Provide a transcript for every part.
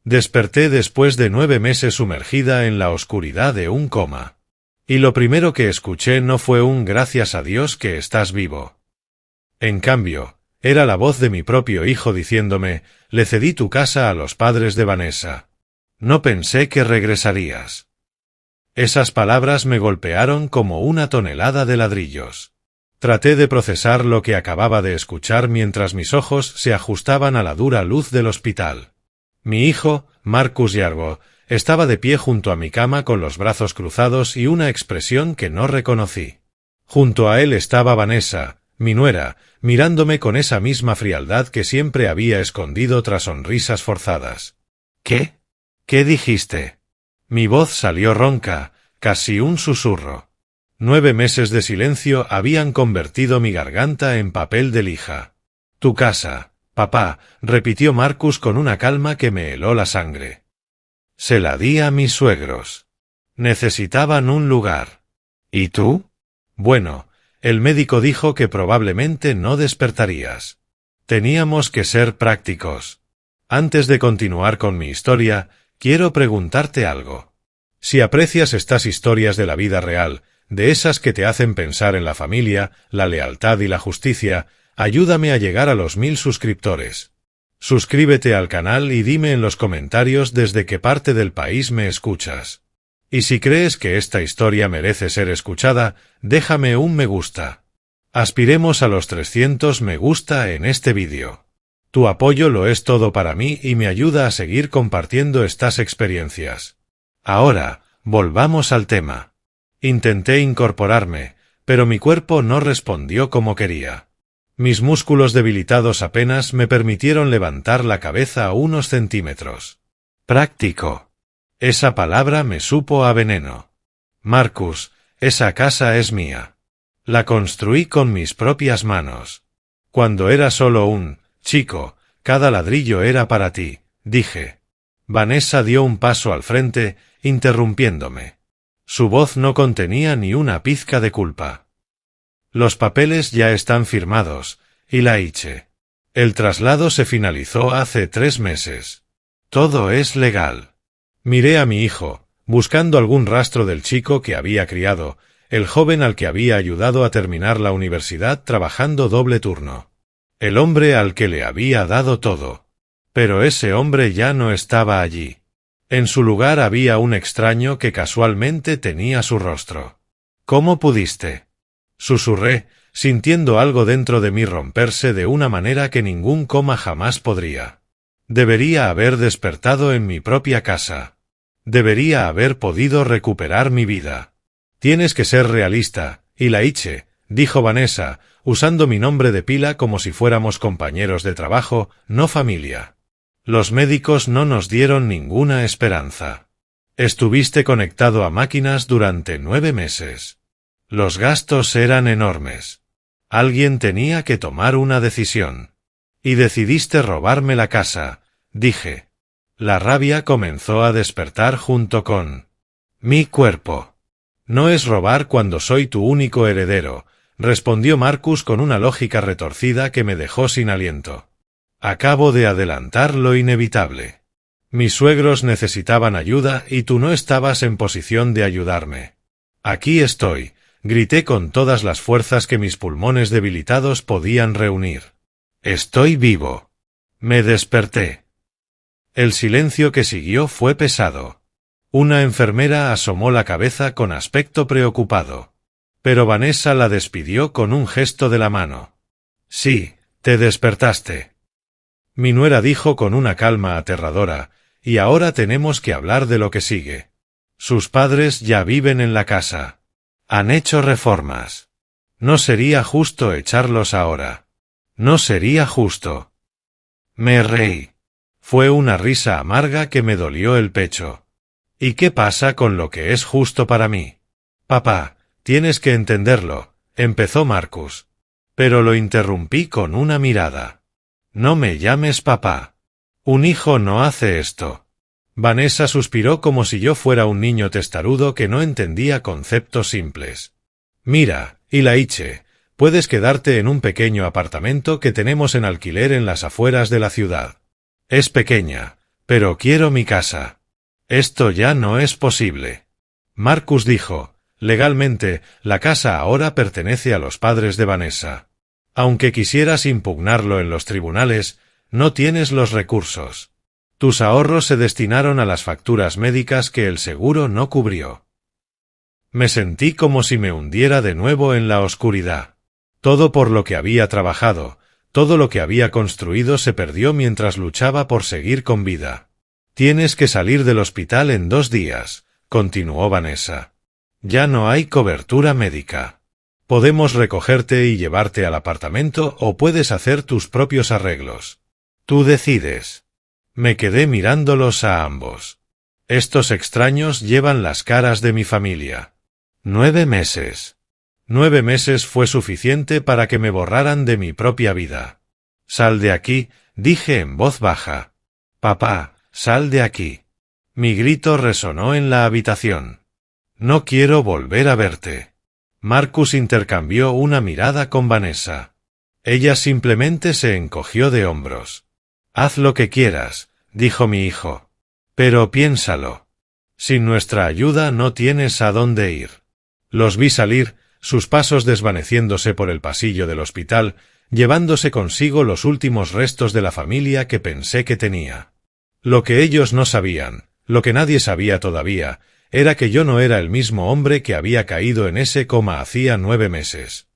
Desperté después de 9 meses sumergida en la oscuridad de un coma. Y lo primero que escuché no fue un gracias a Dios que estás vivo. En cambio, era la voz de mi propio hijo diciéndome, le cedí tu casa a los padres de Vanessa. No pensé que regresarías. Esas palabras me golpearon como una tonelada de ladrillos. Traté de procesar lo que acababa de escuchar mientras mis ojos se ajustaban a la dura luz del hospital. Mi hijo, Marcus Yarbo, estaba de pie junto a mi cama con los brazos cruzados y una expresión que no reconocí. Junto a él estaba Vanessa, mi nuera, mirándome con esa misma frialdad que siempre había escondido tras sonrisas forzadas. ¿Qué? ¿Qué dijiste? Mi voz salió ronca, casi un susurro. 9 meses de silencio habían convertido mi garganta en papel de lija. Tu casa, papá, repitió Marcus con una calma que me heló la sangre. Se la di a mis suegros. Necesitaban un lugar. ¿Y tú? Bueno, el médico dijo que probablemente no despertarías. Teníamos que ser prácticos. Antes de continuar con mi historia, quiero preguntarte algo. Si aprecias estas historias de la vida real, de esas que te hacen pensar en la familia, la lealtad y la justicia, ayúdame a llegar a los 1000 suscriptores. Suscríbete al canal y dime en los comentarios desde qué parte del país me escuchas. Y si crees que esta historia merece ser escuchada, déjame un me gusta. Aspiremos a los 300 me gusta en este vídeo. Tu apoyo lo es todo para mí y me ayuda a seguir compartiendo estas experiencias. Ahora, volvamos al tema. Intenté incorporarme, pero mi cuerpo no respondió como quería. Mis músculos debilitados apenas me permitieron levantar la cabeza a unos centímetros. Práctico. Esa palabra me supo a veneno. Marcus, esa casa es mía. La construí con mis propias manos. Cuando era solo un chico, cada ladrillo era para ti, dije. Vanessa dio un paso al frente, interrumpiéndome. Su voz no contenía ni una pizca de culpa. Los papeles ya están firmados, y la hice. El traslado se finalizó hace 3 meses. Todo es legal. Miré a mi hijo, buscando algún rastro del chico que había criado, el joven al que había ayudado a terminar la universidad trabajando doble turno. El hombre al que le había dado todo. Pero ese hombre ya no estaba allí. En su lugar había un extraño que casualmente tenía su rostro. ¿Cómo pudiste? Susurré, sintiendo algo dentro de mí romperse de una manera que ningún coma jamás podría. Debería haber despertado en mi propia casa. Debería haber podido recuperar mi vida. Tienes que ser realista, Ilaiche, dijo Vanessa, usando mi nombre de pila como si fuéramos compañeros de trabajo, no familia. Los médicos no nos dieron ninguna esperanza. Estuviste conectado a máquinas durante 9 meses. Los gastos eran enormes. Alguien tenía que tomar una decisión. Y decidiste robarme la casa, dije. La rabia comenzó a despertar junto con mi cuerpo. No es robar cuando soy tu único heredero, respondió Marcus con una lógica retorcida que me dejó sin aliento. Acabo de adelantar lo inevitable. Mis suegros necesitaban ayuda y tú no estabas en posición de ayudarme. Aquí estoy, grité con todas las fuerzas que mis pulmones debilitados podían reunir. Estoy vivo. Me desperté. El silencio que siguió fue pesado. Una enfermera asomó la cabeza con aspecto preocupado. Pero Vanessa la despidió con un gesto de la mano. Sí, te despertaste. Mi nuera dijo con una calma aterradora, y ahora tenemos que hablar de lo que sigue. Sus padres ya viven en la casa. Han hecho reformas. No sería justo echarlos ahora. No sería justo. Me reí. Fue una risa amarga que me dolió el pecho. ¿Y qué pasa con lo que es justo para mí? Papá, tienes que entenderlo, empezó Marcus. Pero lo interrumpí con una mirada. No me llames papá. Un hijo no hace esto. Vanessa suspiró como si yo fuera un niño testarudo que no entendía conceptos simples. Mira, Ilaiche, puedes quedarte en un pequeño apartamento que tenemos en alquiler en las afueras de la ciudad. Es pequeña, Pero quiero mi casa. Esto ya no es posible. Marcus dijo, legalmente, la casa ahora pertenece a los padres de Vanessa. Aunque quisieras impugnarlo en los tribunales, no tienes los recursos. Tus ahorros se destinaron a las facturas médicas que el seguro no cubrió. Me sentí como si me hundiera de nuevo en la oscuridad. Todo por lo que había trabajado, todo lo que había construido se perdió mientras luchaba por seguir con vida. Tienes que salir del hospital en 2 días, continuó Vanessa. Ya no hay cobertura médica. Podemos recogerte y llevarte al apartamento o puedes hacer tus propios arreglos. Tú decides. Me quedé mirándolos a ambos. Estos extraños llevan las caras de mi familia. 9 meses. 9 meses fue suficiente para que me borraran de mi propia vida. Sal de aquí, dije en voz baja. Papá, sal de aquí. Mi grito resonó en la habitación. No quiero volver a verte. Marcus intercambió una mirada con Vanessa. Ella simplemente se encogió de hombros. Haz lo que quieras, dijo mi hijo. Pero piénsalo. Sin nuestra ayuda no tienes a dónde ir. Los vi salir, sus pasos desvaneciéndose por el pasillo del hospital, llevándose consigo los últimos restos de la familia que pensé que tenía. Lo que ellos no sabían, lo que nadie sabía todavía, era que yo no era el mismo hombre que había caído en ese coma hacía 9 meses.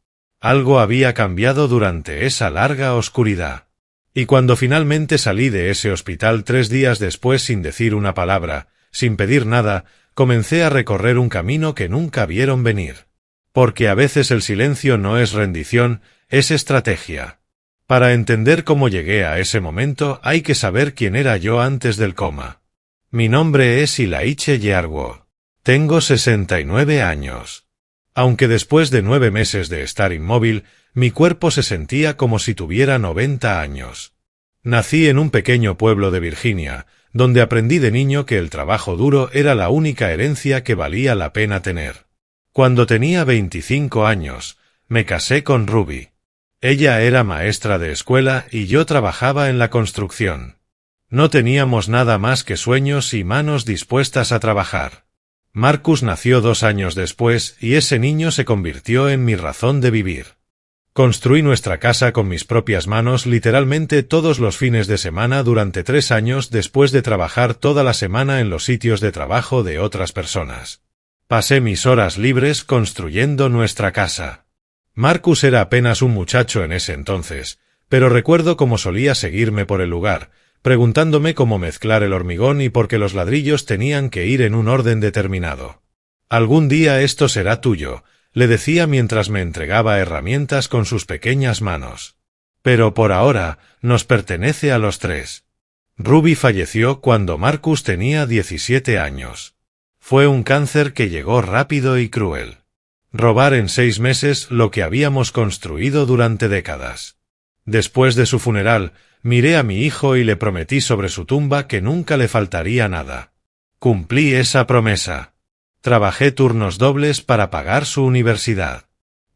Algo había cambiado durante esa larga oscuridad. Y cuando finalmente salí de ese hospital 3 días después sin decir una palabra, sin pedir nada, comencé a recorrer un camino que nunca vieron venir. Porque a veces el silencio no es rendición, es estrategia. Para entender cómo llegué a ese momento hay que saber quién era yo antes del coma. Mi nombre es Ilaiche Yearwo. Tengo 69 años. Aunque después de 9 meses de estar inmóvil, mi cuerpo se sentía como si tuviera 90 años. Nací en un pequeño pueblo de Virginia, donde aprendí de niño que el trabajo duro era la única herencia que valía la pena tener. Cuando tenía 25 años, me casé con Ruby. Ella era maestra de escuela y yo trabajaba en la construcción. No teníamos nada más que sueños y manos dispuestas a trabajar. Marcus nació 2 años después y ese niño se convirtió en mi razón de vivir. Construí nuestra casa con mis propias manos literalmente todos los fines de semana durante 3 años después de trabajar toda la semana en los sitios de trabajo de otras personas. Pasé mis horas libres construyendo nuestra casa. Marcus era apenas un muchacho en ese entonces, pero recuerdo cómo solía seguirme por el lugar, preguntándome cómo mezclar el hormigón y por qué los ladrillos tenían que ir en un orden determinado. Algún día esto será tuyo, le decía mientras me entregaba herramientas con sus pequeñas manos. Pero por ahora, nos pertenece a los 3. Ruby falleció cuando Marcus tenía 17 años. Fue un cáncer que llegó rápido y cruel. Robar en 6 meses lo que habíamos construido durante décadas. Después de su funeral, miré a mi hijo y le prometí sobre su tumba que nunca le faltaría nada. Cumplí esa promesa. Trabajé turnos dobles para pagar su universidad.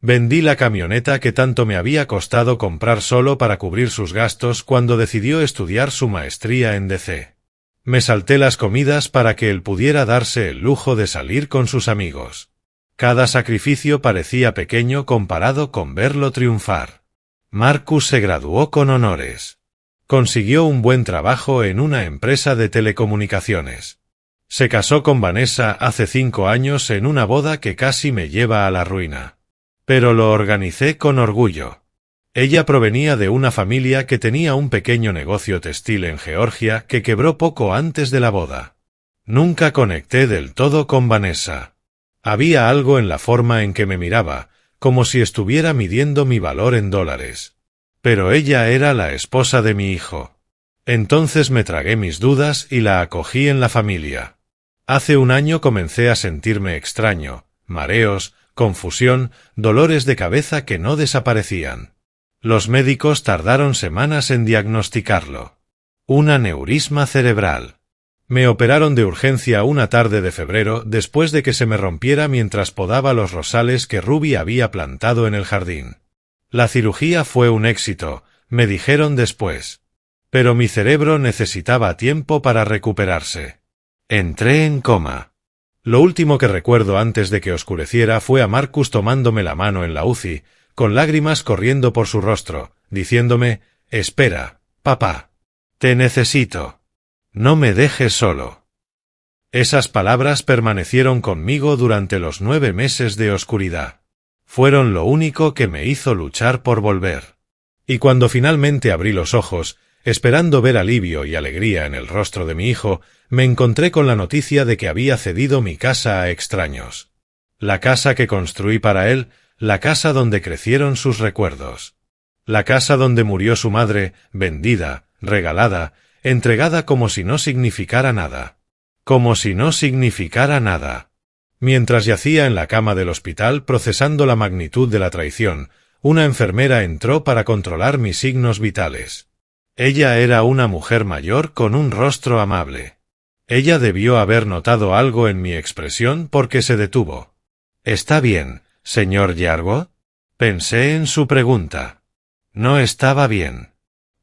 Vendí la camioneta que tanto me había costado comprar solo para cubrir sus gastos cuando decidió estudiar su maestría en DC. Me salté las comidas para que él pudiera darse el lujo de salir con sus amigos. Cada sacrificio parecía pequeño comparado con verlo triunfar. Marcus se graduó con honores. Consiguió un buen trabajo en una empresa de telecomunicaciones. Se casó con Vanessa hace 5 años en una boda que casi me lleva a la ruina. Pero lo organicé con orgullo. Ella provenía de una familia que tenía un pequeño negocio textil en Georgia que quebró poco antes de la boda. Nunca conecté del todo con Vanessa. Había algo en la forma en que me miraba, como si estuviera midiendo mi valor en dólares. Pero ella era la esposa de mi hijo. Entonces me tragué mis dudas y la acogí en la familia. Hace 1 año comencé a sentirme extraño, mareos, confusión, dolores de cabeza que no desaparecían. Los médicos tardaron semanas en diagnosticarlo. Un aneurisma cerebral. Me operaron de urgencia una tarde de febrero después de que se me rompiera mientras podaba los rosales que Ruby había plantado en el jardín. La cirugía fue un éxito, me dijeron después. Pero mi cerebro necesitaba tiempo para recuperarse. Entré en coma. Lo último que recuerdo antes de que oscureciera fue a Marcus tomándome la mano en la UCI, con lágrimas corriendo por su rostro, diciéndome: «Espera, papá. Te necesito. No me dejes solo». Esas palabras permanecieron conmigo durante los 9 meses de oscuridad. Fueron lo único que me hizo luchar por volver. Y cuando finalmente abrí los ojos, esperando ver alivio y alegría en el rostro de mi hijo, me encontré con la noticia de que había cedido mi casa a extraños. La casa que construí para él, la casa donde crecieron sus recuerdos. La casa donde murió su madre, vendida, regalada, entregada como si no significara nada. Como si no significara nada. Mientras yacía en la cama del hospital procesando la magnitud de la traición, una enfermera entró para controlar mis signos vitales. Ella era una mujer mayor con un rostro amable. Ella debió haber notado algo en mi expresión porque se detuvo. «¿Está bien, señor Yarwood?», pensé en su pregunta. No estaba bien.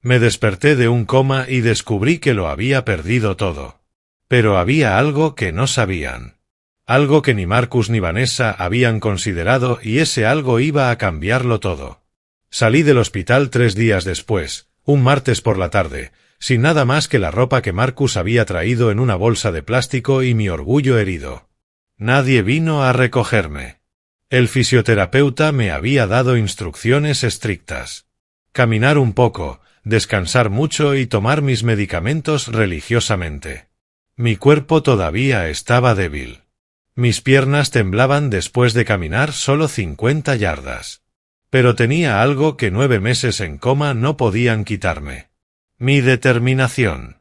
Me desperté de un coma y descubrí que lo había perdido todo. Pero había algo que no sabían. Algo que ni Marcus ni Vanessa habían considerado, y ese algo iba a cambiarlo todo. Salí del hospital 3 días después, un martes por la tarde, sin nada más que la ropa que Marcus había traído en una bolsa de plástico y mi orgullo herido. Nadie vino a recogerme. El fisioterapeuta me había dado instrucciones estrictas. Caminar un poco, descansar mucho y tomar mis medicamentos religiosamente. Mi cuerpo todavía estaba débil. Mis piernas temblaban después de caminar solo 50 yardas. Pero tenía algo que 9 meses en coma no podían quitarme. Mi determinación.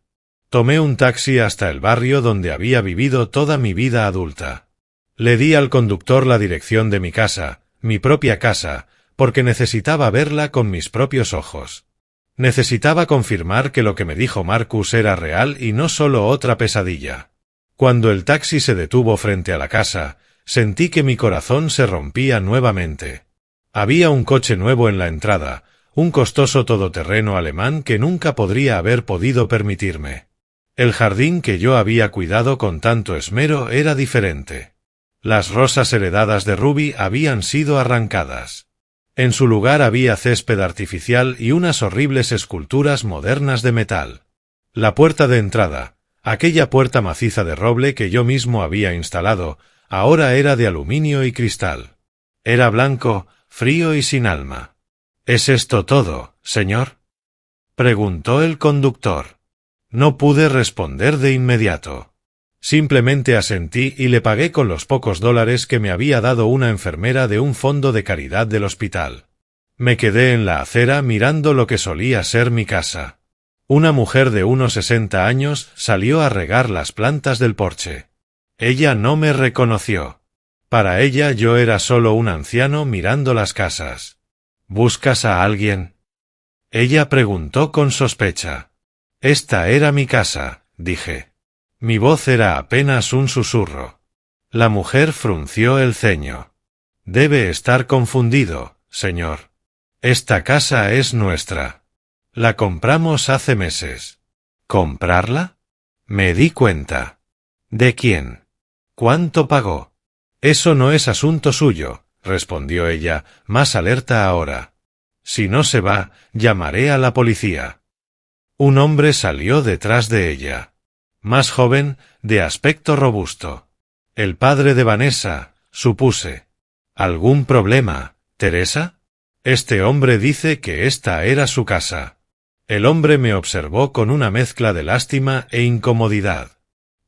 Tomé un taxi hasta el barrio donde había vivido toda mi vida adulta. Le di al conductor la dirección de mi casa, mi propia casa, porque necesitaba verla con mis propios ojos. Necesitaba confirmar que lo que me dijo Marcus era real y no solo otra pesadilla. Cuando el taxi se detuvo frente a la casa, sentí que mi corazón se rompía nuevamente. Había un coche nuevo en la entrada, un costoso todoterreno alemán que nunca podría haber podido permitirme. El jardín que yo había cuidado con tanto esmero era diferente. Las rosas heredadas de Ruby habían sido arrancadas. En su lugar había césped artificial y unas horribles esculturas modernas de metal. La puerta de entrada, aquella puerta maciza de roble que yo mismo había instalado, ahora era de aluminio y cristal. Era blanco, frío y sin alma. ¿Es esto todo, señor?, preguntó el conductor. No pude responder de inmediato. Simplemente asentí y le pagué con los pocos dólares que me había dado una enfermera de un fondo de caridad del hospital. Me quedé en la acera mirando lo que solía ser mi casa. Una mujer de unos 60 años salió a regar las plantas del porche. Ella no me reconoció. Para ella yo era solo un anciano mirando las casas. ¿Buscas a alguien?, ella preguntó con sospecha. Esta era mi casa, dije. Mi voz era apenas un susurro. La mujer frunció el ceño. Debe estar confundido, señor. Esta casa es nuestra. La compramos hace meses. ¿Comprarla? Me di cuenta. ¿De quién? ¿Cuánto pagó? Eso no es asunto suyo, respondió ella, más alerta ahora. Si no se va, llamaré a la policía. Un hombre salió detrás de ella. Más joven, de aspecto robusto. El padre de Vanessa, supuse. ¿Algún problema, Teresa? Este hombre dice que esta era su casa. El hombre me observó con una mezcla de lástima e incomodidad.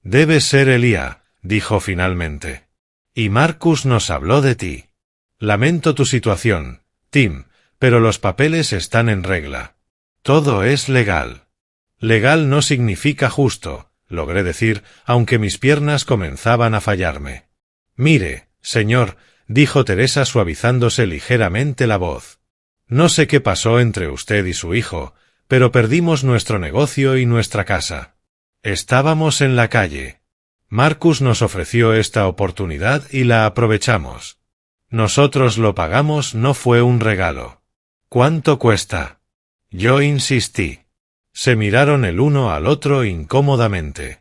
Debe ser Elia, dijo finalmente. Y Marcus nos habló de ti. Lamento tu situación, Tim, pero los papeles están en regla. Todo es legal. Legal no significa justo, logré decir, aunque mis piernas comenzaban a fallarme. Mire, señor, dijo Teresa suavizándose ligeramente la voz. No sé qué pasó entre usted y su hijo, pero perdimos nuestro negocio y nuestra casa. Estábamos en la calle. Marcus nos ofreció esta oportunidad y la aprovechamos. Nosotros lo pagamos, no fue un regalo. ¿Cuánto cuesta? Yo insistí. Se miraron el uno al otro incómodamente.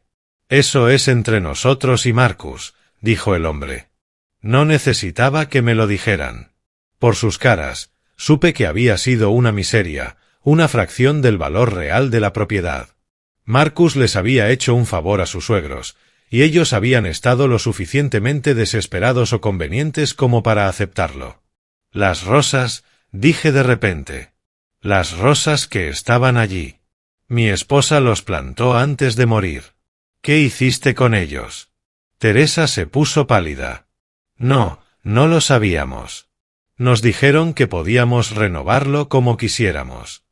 Eso es entre nosotros y Marcus, dijo el hombre. No necesitaba que me lo dijeran. Por sus caras, supe que había sido una miseria, una fracción del valor real de la propiedad. Marcus les había hecho un favor a sus suegros, y ellos habían estado lo suficientemente desesperados o convenientes como para aceptarlo. Las rosas, dije de repente. Las rosas que estaban allí. Mi esposa los plantó antes de morir. ¿Qué hiciste con ellos? Teresa se puso pálida. No lo sabíamos. Nos dijeron que podíamos renovarlo como quisiéramos.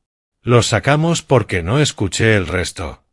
Los sacamos porque no escuché el resto.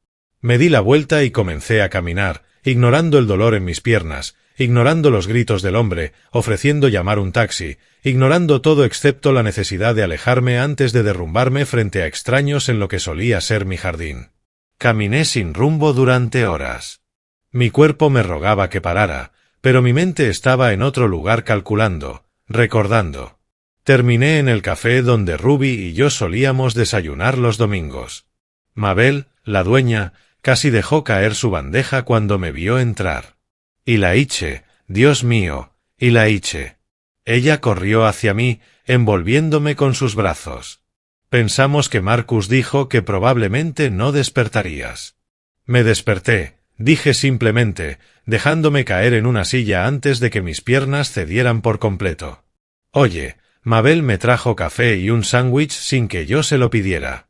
Me di la vuelta y comencé a caminar, ignorando el dolor en mis piernas, ignorando los gritos del hombre, ofreciendo llamar un taxi, ignorando todo excepto la necesidad de alejarme antes de derrumbarme frente a extraños en lo que solía ser mi jardín. Caminé sin rumbo durante horas. Mi cuerpo me rogaba que parara, pero mi mente estaba en otro lugar calculando, recordando. Terminé en el café donde Ruby y yo solíamos desayunar los domingos. Mabel, la dueña, casi dejó caer su bandeja cuando me vio entrar. Y la Iche, Dios mío, y la Iche. Ella corrió hacia mí, envolviéndome con sus brazos. Pensamos que Marcus dijo que probablemente no despertarías. Me desperté, dije simplemente, dejándome caer en una silla antes de que mis piernas cedieran por completo. Oye, Mabel me trajo café y un sándwich sin que yo se lo pidiera.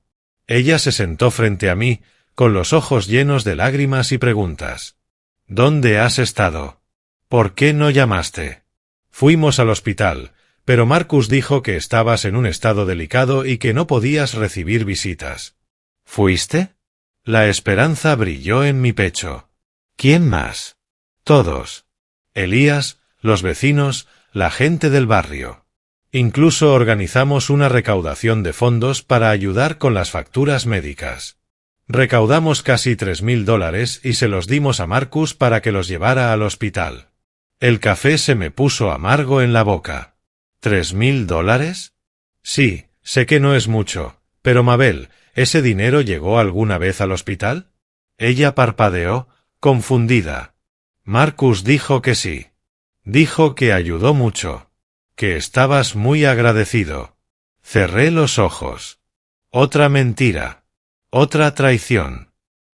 Ella se sentó frente a mí, con los ojos llenos de lágrimas y preguntas. ¿Dónde has estado? ¿Por qué no llamaste? Fuimos al hospital, pero Marcus dijo que estabas en un estado delicado y que no podías recibir visitas. ¿Fuiste? La esperanza brilló en mi pecho. ¿Quién más? Todos. Elías, los vecinos, la gente del barrio. Incluso organizamos una recaudación de fondos para ayudar con las facturas médicas. Recaudamos casi $3,000 y se los dimos a Marcus para que los llevara al hospital. El café se me puso amargo en la boca. ¿$3,000? Sí, sé que no es mucho, pero Mabel, ¿ese dinero llegó alguna vez al hospital? Ella parpadeó, confundida. Marcus dijo que sí. Dijo que ayudó mucho. Que estabas muy agradecido. Cerré los ojos. Otra mentira. Otra traición.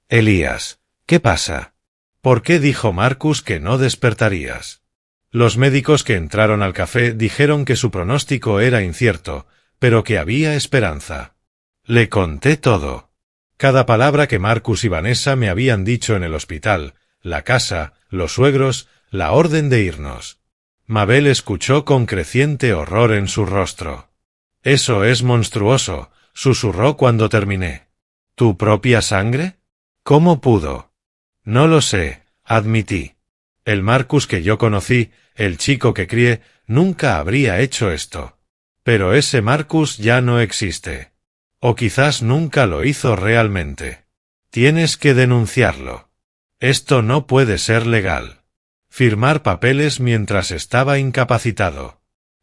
Elías, ¿qué pasa? ¿Por qué dijo Marcus que no despertarías? Los médicos que entraron al café dijeron que su pronóstico era incierto, pero que había esperanza. Le conté todo. Cada palabra que Marcus y Vanessa me habían dicho en el hospital, la casa, los suegros, la orden de irnos. Mabel escuchó con creciente horror en su rostro. Eso es monstruoso, susurró cuando terminé. ¿Tu propia sangre? ¿Cómo pudo? No lo sé, admití. El Marcus que yo conocí, el chico que crié, nunca habría hecho esto. Pero ese Marcus ya no existe. O quizás nunca lo hizo realmente. Tienes que denunciarlo. Esto no puede ser legal. Firmar papeles mientras estaba incapacitado.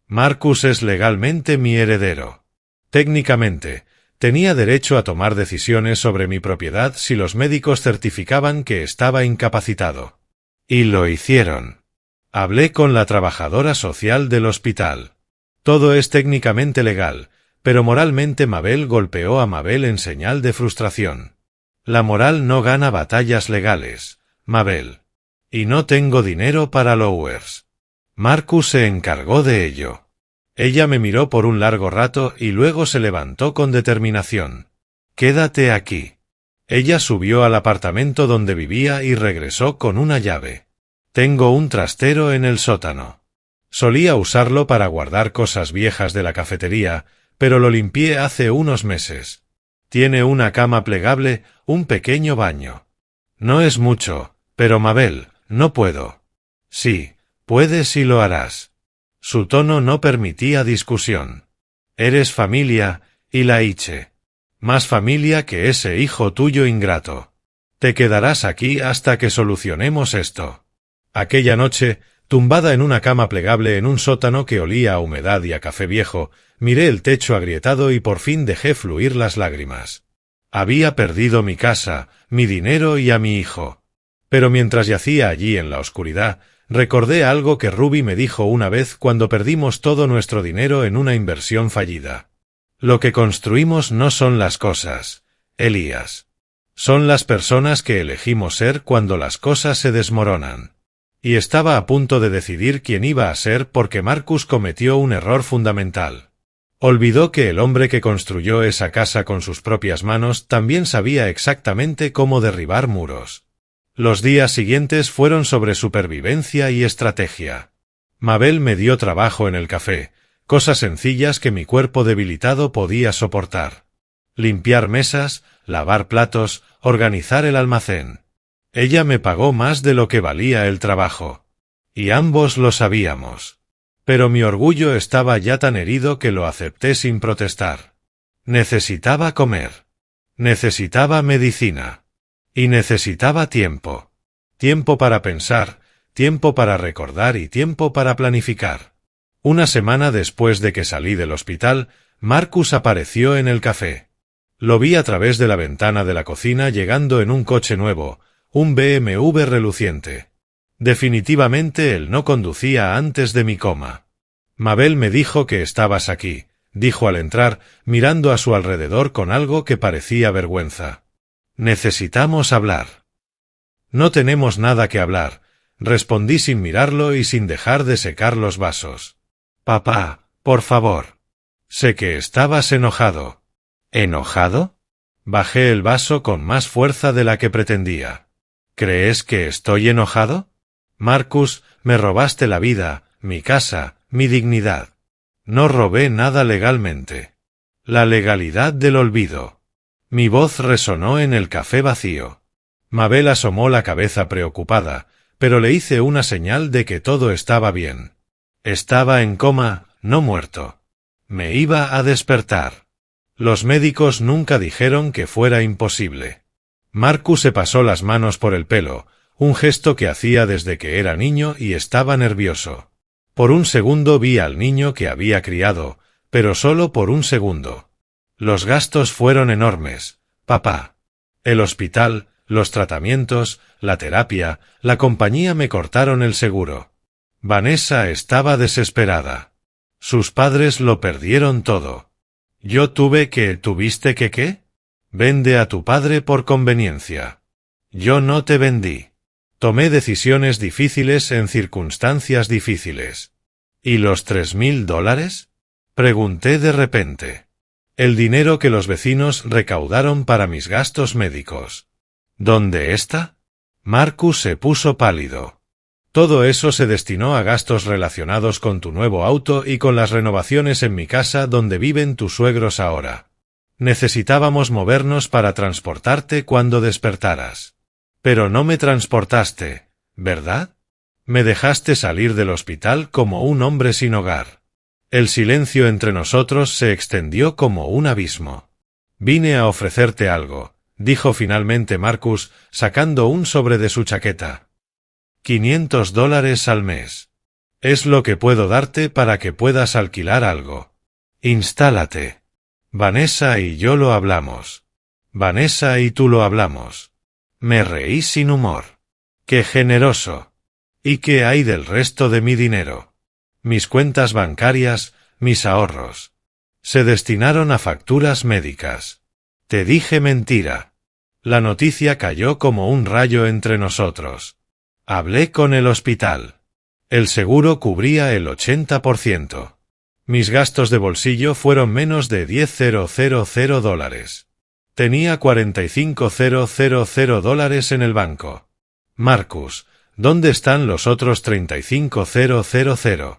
Marcus es legalmente mi heredero. Técnicamente, tenía derecho a tomar decisiones sobre mi propiedad si los médicos certificaban que estaba incapacitado. Y lo hicieron. Hablé con la trabajadora social del hospital. Todo es técnicamente legal, pero moralmente Mabel golpeó a Mabel en señal de frustración. La moral no gana batallas legales, Mabel. Y no tengo dinero para Lowers. Marcus se encargó de ello. Ella me miró por un largo rato y luego se levantó con determinación. Quédate aquí. Ella subió al apartamento donde vivía y regresó con una llave. Tengo un trastero en el sótano. Solía usarlo para guardar cosas viejas de la cafetería, pero lo limpié hace unos meses. Tiene una cama plegable, un pequeño baño. No es mucho, pero Mabel, no puedo. Sí, puedes y lo harás. Su tono no permitía discusión. Eres familia, y la Iche. Más familia que ese hijo tuyo ingrato. Te quedarás aquí hasta que solucionemos esto. Aquella noche, tumbada en una cama plegable en un sótano que olía a humedad y a café viejo, miré el techo agrietado y por fin dejé fluir las lágrimas. Había perdido mi casa, mi dinero y a mi hijo. Pero mientras yacía allí en la oscuridad, recordé algo que Ruby me dijo una vez cuando perdimos todo nuestro dinero en una inversión fallida. Lo que construimos no son las cosas, Elías. Son las personas que elegimos ser cuando las cosas se desmoronan. Y estaba a punto de decidir quién iba a ser porque Marcus cometió un error fundamental. Olvidó que el hombre que construyó esa casa con sus propias manos también sabía exactamente cómo derribar muros. Los días siguientes fueron sobre supervivencia y estrategia. Mabel me dio trabajo en el café, cosas sencillas que mi cuerpo debilitado podía soportar. Limpiar mesas, lavar platos, organizar el almacén. Ella me pagó más de lo que valía el trabajo. Y ambos lo sabíamos. Pero mi orgullo estaba ya tan herido que lo acepté sin protestar. Necesitaba comer. Necesitaba medicina. Y necesitaba tiempo. Tiempo para pensar, tiempo para recordar y tiempo para planificar. Una semana después de que salí del hospital, Marcus apareció en el café. Lo vi a través de la ventana de la cocina llegando en un coche nuevo, un BMW reluciente. Definitivamente él no conducía antes de mi coma. Mabel me dijo que estabas aquí, dijo al entrar, mirando a su alrededor con algo que parecía vergüenza. Necesitamos hablar. No tenemos nada que hablar, respondí sin mirarlo y sin dejar de secar los vasos. Papá, por favor. Sé que estabas enojado. ¿Enojado? Bajé el vaso con más fuerza de la que pretendía. ¿Crees que estoy enojado? Marcus, me robaste la vida, mi casa, mi dignidad. No robé nada legalmente. La legalidad del olvido. Mi voz resonó en el café vacío. Mabel asomó la cabeza preocupada, pero le hice una señal de que todo estaba bien. Estaba en coma, no muerto. Me iba a despertar. Los médicos nunca dijeron que fuera imposible. Marcus se pasó las manos por el pelo, un gesto que hacía desde que era niño y estaba nervioso. Por un segundo vi al niño que había criado, pero solo por un segundo. Los gastos fueron enormes, papá. El hospital, los tratamientos, la terapia, la compañía me cortaron el seguro. Vanessa estaba desesperada. Sus padres lo perdieron todo. Yo ¿Tuviste que qué? Vende a tu padre por conveniencia. Yo no te vendí. Tomé decisiones difíciles en circunstancias difíciles. ¿Y los $3,000? Pregunté de repente. El dinero que los vecinos recaudaron para mis gastos médicos. ¿Dónde está? Marcus se puso pálido. Todo eso se destinó a gastos relacionados con tu nuevo auto y con las renovaciones en mi casa donde viven tus suegros ahora. Necesitábamos movernos para transportarte cuando despertaras. Pero no me transportaste, ¿verdad? Me dejaste salir del hospital como un hombre sin hogar. El silencio entre nosotros se extendió como un abismo. Vine a ofrecerte algo, dijo finalmente Marcus, sacando un sobre de su chaqueta. $500 al mes. Es lo que puedo darte para que puedas alquilar algo. Instálate. Vanessa y yo lo hablamos. Vanessa y tú lo hablamos. Me reí sin humor. ¡Qué generoso! ¿Y qué hay del resto de mi dinero? Mis cuentas bancarias, mis ahorros. Se destinaron a facturas médicas. Te dije mentira. La noticia cayó como un rayo entre nosotros. Hablé con el hospital. El seguro cubría el 80%. Mis gastos de bolsillo fueron menos de $10,000. Tenía $45,000 en el banco. Marcus, ¿dónde están los otros $35,000?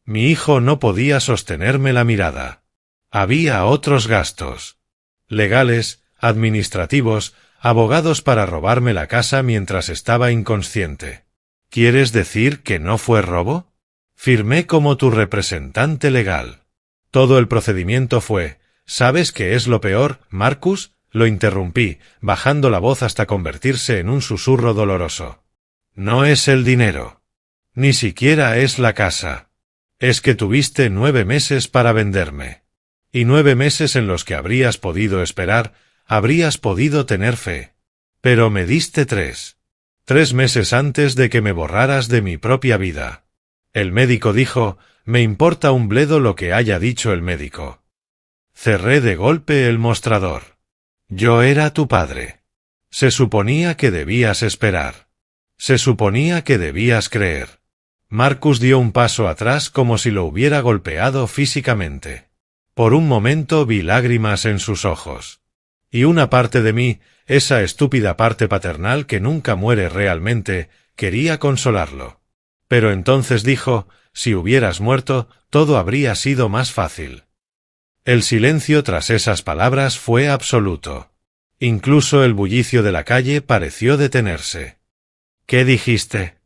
Mi hijo no podía sostenerme la mirada. Había otros gastos. Legales, administrativos, abogados para robarme la casa mientras estaba inconsciente. ¿Quieres decir que no fue robo? Firmé como tu representante legal. Todo el procedimiento fue, ¿sabes qué es lo peor, Marcus? Lo interrumpí, bajando la voz hasta convertirse en un susurro doloroso. No es el dinero. Ni siquiera es la casa. Es que tuviste 9 meses para venderme. Y 9 meses en los que habrías podido esperar, Habrías podido tener fe. Pero me diste 3 meses antes de que me borraras de mi propia vida. El médico dijo, me importa un bledo lo que haya dicho el médico. Cerré de golpe el mostrador. Yo era tu padre. Se suponía que debías esperar. Se suponía que debías creer. Marcus dio un paso atrás como si lo hubiera golpeado físicamente. Por un momento vi lágrimas en sus ojos. Y una parte de mí, esa estúpida parte paternal que nunca muere realmente, quería consolarlo. Pero entonces dijo, si hubieras muerto, todo habría sido más fácil. El silencio tras esas palabras fue absoluto. Incluso el bullicio de la calle pareció detenerse. ¿Qué dijiste?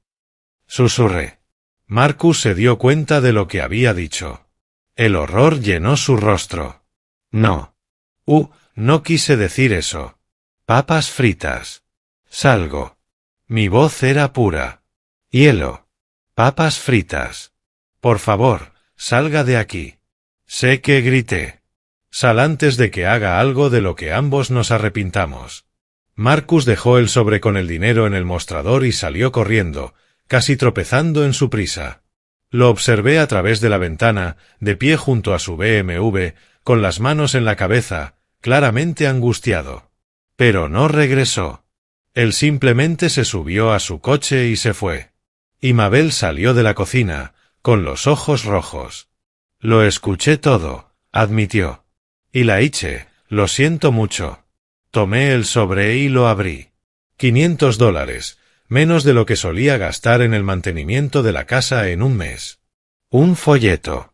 Susurré. Marcus se dio cuenta de lo que había dicho. El horror llenó su rostro. No. No quise decir eso. Papas fritas. Salgo. Mi voz era pura. Hielo. Papas fritas. Por favor, salga de aquí. Sé que grité. Sal antes de que haga algo de lo que ambos nos arrepintamos. Marcus dejó el sobre con el dinero en el mostrador y salió corriendo, casi tropezando en su prisa. Lo observé a través de la ventana, de pie junto a su BMW, con las manos en la cabeza, claramente angustiado. Pero no regresó. Él simplemente se subió a su coche y se fue. Y Mabel salió de la cocina, con los ojos rojos. Lo escuché todo, admitió. Y la hice, lo siento mucho. Tomé el sobre y lo abrí. $500, menos de lo que solía gastar en el mantenimiento de la casa en un mes. Un folleto.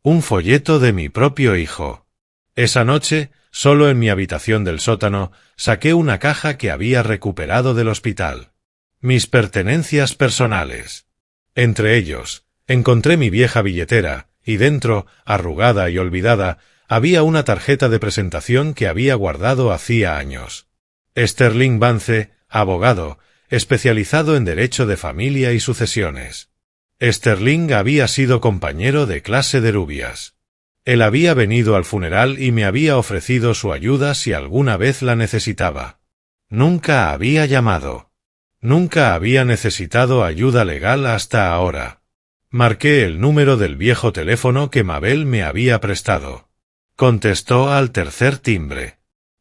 Un folleto de mi propio hijo. Esa noche, solo en mi habitación del sótano, saqué una caja que había recuperado del hospital. Mis pertenencias personales. Entre ellos, encontré mi vieja billetera, y dentro, arrugada y olvidada, había una tarjeta de presentación que había guardado hacía años. Sterling Vance, abogado, especializado en derecho de familia y sucesiones. Sterling había sido compañero de clase de Rubias. Él había venido al funeral y me había ofrecido su ayuda si alguna vez la necesitaba. Nunca había llamado. Nunca había necesitado ayuda legal hasta ahora. Marqué el número del viejo teléfono que Mabel me había prestado. Contestó al tercer timbre.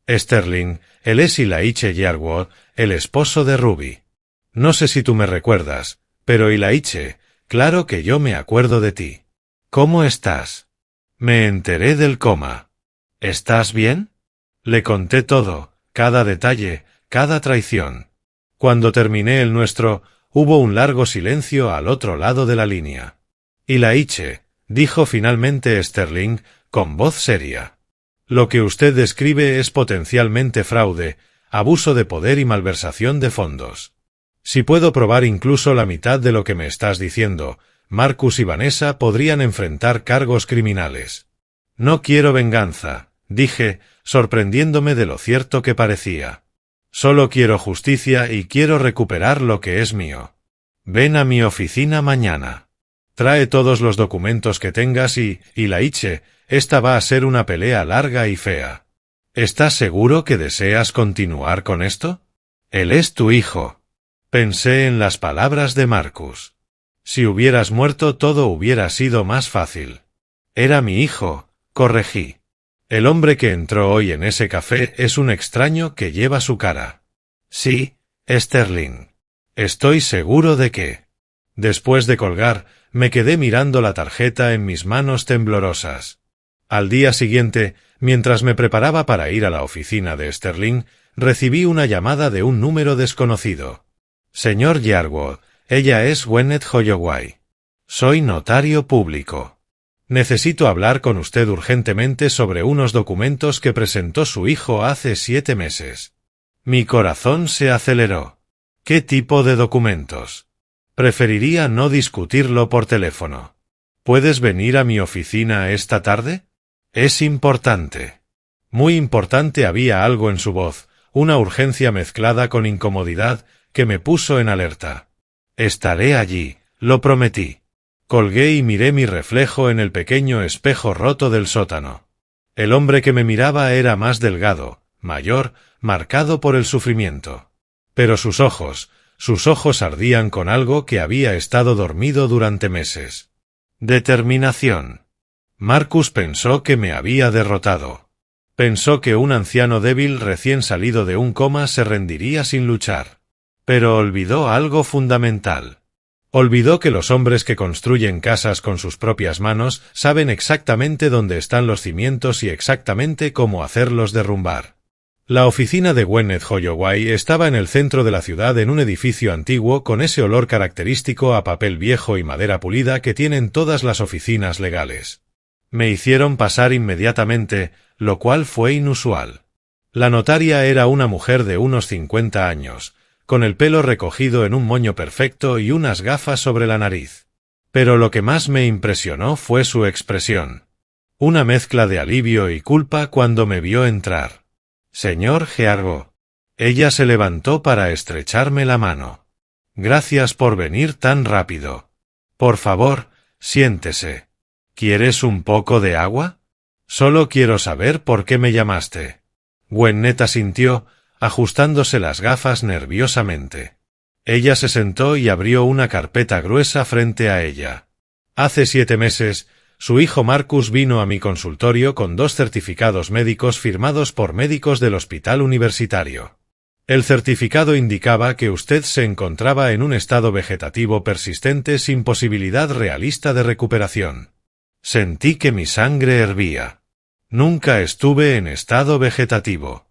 Sterling, él es Ilaiche Yearwood, el esposo de Ruby. No sé si tú me recuerdas, pero Ilaiche, claro que yo me acuerdo de ti. ¿Cómo estás? Me enteré del coma. ¿Estás bien? Le conté todo, cada detalle, cada traición. Cuando terminé el nuestro, hubo un largo silencio al otro lado de la línea. Ilaiche, dijo finalmente Sterling, con voz seria. Lo que usted describe es potencialmente fraude, abuso de poder y malversación de fondos. Si puedo probar incluso la mitad de lo que me estás diciendo, Marcus y Vanessa podrían enfrentar cargos criminales. No quiero venganza, dije, sorprendiéndome de lo cierto que parecía. Solo quiero justicia y quiero recuperar lo que es mío. Ven a mi oficina mañana. Trae todos los documentos que tengas y Ilaiche, esta va a ser una pelea larga y fea. ¿Estás seguro que deseas continuar con esto? Él es tu hijo. Pensé en las palabras de Marcus. Si hubieras muerto todo hubiera sido más fácil. Era mi hijo, corregí. El hombre que entró hoy en ese café es un extraño que lleva su cara. Sí, Sterling. Estoy seguro de que. Después de colgar, me quedé mirando la tarjeta en mis manos temblorosas. Al día siguiente, mientras me preparaba para ir a la oficina de Sterling, recibí una llamada de un número desconocido. Señor Yearwood, ella es Gwyneth Holloway. Soy notario público. Necesito hablar con usted urgentemente sobre unos documentos que presentó su hijo hace 7 meses. Mi corazón se aceleró. ¿Qué tipo de documentos? Preferiría no discutirlo por teléfono. ¿Puedes venir a mi oficina esta tarde? Es importante. Muy importante. Había algo en su voz, una urgencia mezclada con incomodidad, que me puso en alerta. Estaré allí, lo prometí. Colgué y miré mi reflejo en el pequeño espejo roto del sótano. El hombre que me miraba era más delgado, mayor, marcado por el sufrimiento. Pero sus ojos ardían con algo que había estado dormido durante meses. Determinación. Marcus pensó que me había derrotado. Pensó que un anciano débil recién salido de un coma se rendiría sin luchar. Pero olvidó algo fundamental. Olvidó que los hombres que construyen casas con sus propias manos saben exactamente dónde están los cimientos y exactamente cómo hacerlos derrumbar. La oficina de Gwyneth Holloway estaba en el centro de la ciudad en un edificio antiguo con ese olor característico a papel viejo y madera pulida que tienen todas las oficinas legales. Me hicieron pasar inmediatamente, lo cual fue inusual. La notaria era una mujer de unos 50 años, con el pelo recogido en un moño perfecto y unas gafas sobre la nariz. Pero lo que más me impresionó fue su expresión. Una mezcla de alivio y culpa cuando me vio entrar. «Señor Geargo». Ella se levantó para estrecharme la mano. «Gracias por venir tan rápido. Por favor, siéntese. ¿Quieres un poco de agua? Solo quiero saber por qué me llamaste». Gwyneth asintió, ajustándose las gafas nerviosamente. Ella se sentó y abrió una carpeta gruesa frente a ella. Hace 7 meses, su hijo Marcus vino a mi consultorio con 2 certificados médicos firmados por médicos del hospital universitario. El certificado indicaba que usted se encontraba en un estado vegetativo persistente sin posibilidad realista de recuperación. Sentí que mi sangre hervía. Nunca estuve en estado vegetativo.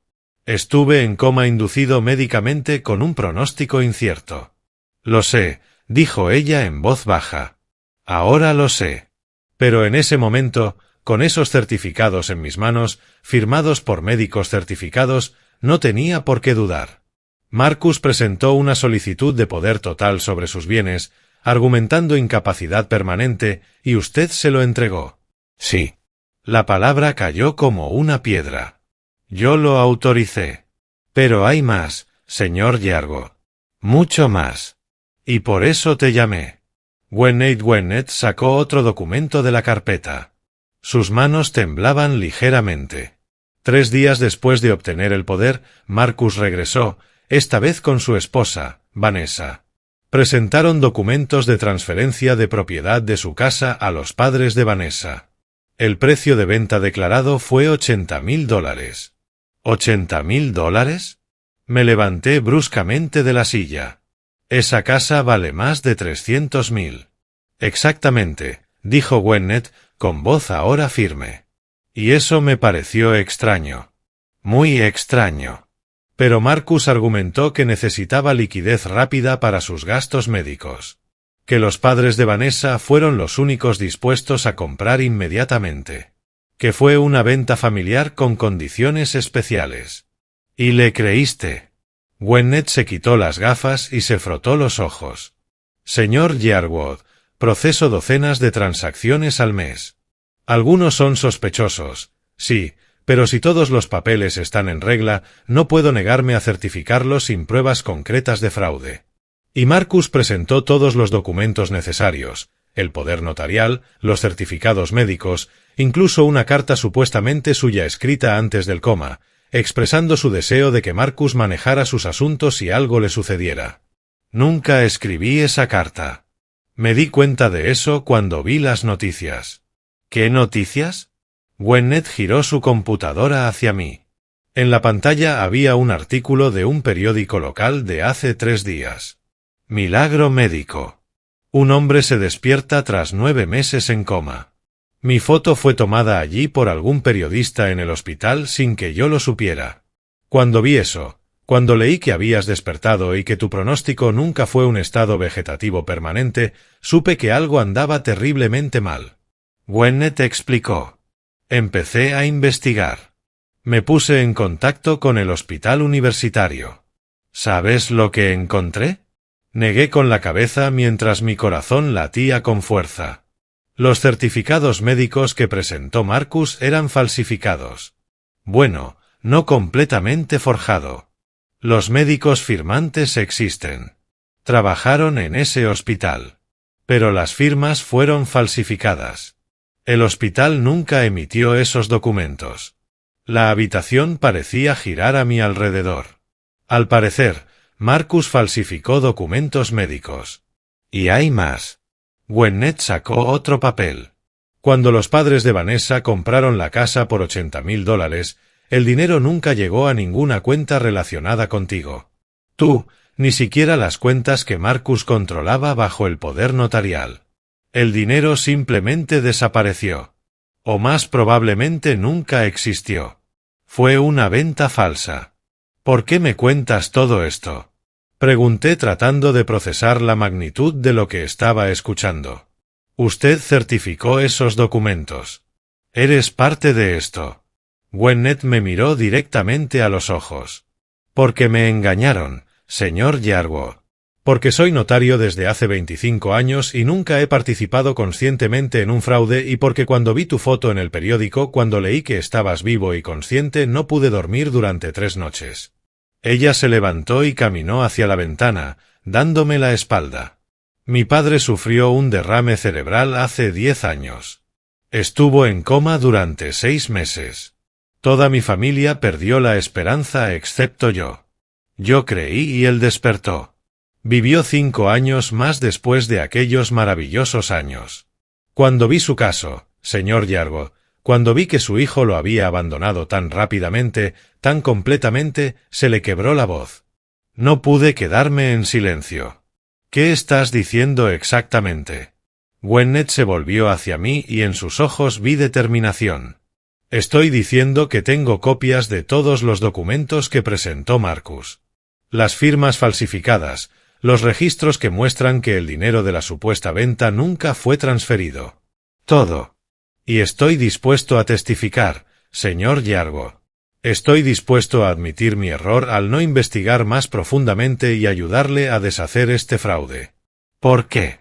Estuve en coma inducido médicamente con un pronóstico incierto. Lo sé, dijo ella en voz baja. Ahora lo sé. Pero en ese momento, con esos certificados en mis manos, firmados por médicos certificados, no tenía por qué dudar. Marcus presentó una solicitud de poder total sobre sus bienes, argumentando incapacidad permanente, y usted se lo entregó. Sí. La palabra cayó como una piedra. Yo lo autoricé. Pero hay más, señor Geargo. Mucho más. Y por eso te llamé. Gwyneth sacó otro documento de la carpeta. Sus manos temblaban ligeramente. 3 días después de obtener el poder, Marcus regresó, esta vez con su esposa, Vanessa. Presentaron documentos de transferencia de propiedad de su casa a los padres de Vanessa. El precio de venta declarado fue $80,000. ¿$80,000? Me levanté bruscamente de la silla. Esa casa vale más de 300,000. Exactamente, dijo Gwyneth, con voz ahora firme. Y eso me pareció extraño. Muy extraño. Pero Marcus argumentó que necesitaba liquidez rápida para sus gastos médicos. Que los padres de Vanessa fueron los únicos dispuestos a comprar inmediatamente. Que fue una venta familiar con condiciones especiales. ¿Y le creíste? Gwyneth se quitó las gafas y se frotó los ojos. Señor Yearwood, proceso docenas de transacciones al mes. Algunos son sospechosos, sí, pero si todos los papeles están en regla, no puedo negarme a certificarlos sin pruebas concretas de fraude. Y Marcus presentó todos los documentos necesarios, el poder notarial, los certificados médicos, incluso una carta supuestamente suya escrita antes del coma, expresando su deseo de que Marcus manejara sus asuntos si algo le sucediera. Nunca escribí esa carta. Me di cuenta de eso cuando vi las noticias. ¿Qué noticias? Gwyneth giró su computadora hacia mí. En la pantalla había un artículo de un periódico local de hace 3 días. Milagro médico. Un hombre se despierta tras 9 meses en coma. Mi foto fue tomada allí por algún periodista en el hospital sin que yo lo supiera. Cuando vi eso, cuando leí que habías despertado y que tu pronóstico nunca fue un estado vegetativo permanente, supe que algo andaba terriblemente mal. Gwyneth explicó. Empecé a investigar. Me puse en contacto con el hospital universitario. ¿Sabes lo que encontré? Negué con la cabeza mientras mi corazón latía con fuerza. Los certificados médicos que presentó Marcus eran falsificados. Bueno, no completamente forjado. Los médicos firmantes existen. Trabajaron en ese hospital. Pero las firmas fueron falsificadas. El hospital nunca emitió esos documentos. La habitación parecía girar a mi alrededor. Al parecer, Marcus falsificó documentos médicos. Y hay más. Gwinnett sacó otro papel. Cuando los padres de Vanessa compraron la casa por $80,000, el dinero nunca llegó a ninguna cuenta relacionada contigo. Tú, ni siquiera las cuentas que Marcus controlaba bajo el poder notarial. El dinero simplemente desapareció. O más probablemente nunca existió. Fue una venta falsa. ¿Por qué me cuentas todo esto? Pregunté tratando de procesar la magnitud de lo que estaba escuchando. Usted certificó esos documentos. Eres parte de esto. Gwinnett me miró directamente a los ojos. Porque me engañaron, señor Yarwood. Porque soy notario desde hace 25 años y nunca he participado conscientemente en un fraude, y porque cuando vi tu foto en el periódico, cuando leí que estabas vivo y consciente, no pude dormir durante 3 noches. Ella se levantó y caminó hacia la ventana, dándome la espalda. Mi padre sufrió un derrame cerebral hace 10 años. Estuvo en coma durante 6 meses. Toda mi familia perdió la esperanza excepto yo. Yo creí y él despertó. Vivió 5 años más después de aquellos maravillosos años. Cuando vi su caso, señor Yarwood, cuando vi que su hijo lo había abandonado tan rápidamente, tan completamente, se le quebró la voz. No pude quedarme en silencio. ¿Qué estás diciendo exactamente? Gwinnett se volvió hacia mí y en sus ojos vi determinación. Estoy diciendo que tengo copias de todos los documentos que presentó Marcus. Las firmas falsificadas, los registros que muestran que el dinero de la supuesta venta nunca fue transferido. Todo. Y estoy dispuesto a testificar, señor Yarwood. Estoy dispuesto a admitir mi error al no investigar más profundamente y ayudarle a deshacer este fraude. ¿Por qué?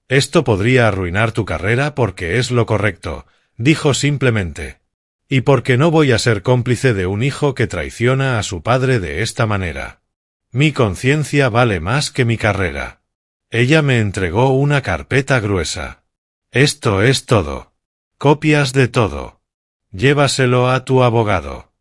Esto podría arruinar tu carrera porque es lo correcto, dijo simplemente. Y porque no voy a ser cómplice de un hijo que traiciona a su padre de esta manera. Mi conciencia vale más que mi carrera. Ella me entregó una carpeta gruesa. Esto es todo. Copias de todo. Llévaselo a tu abogado.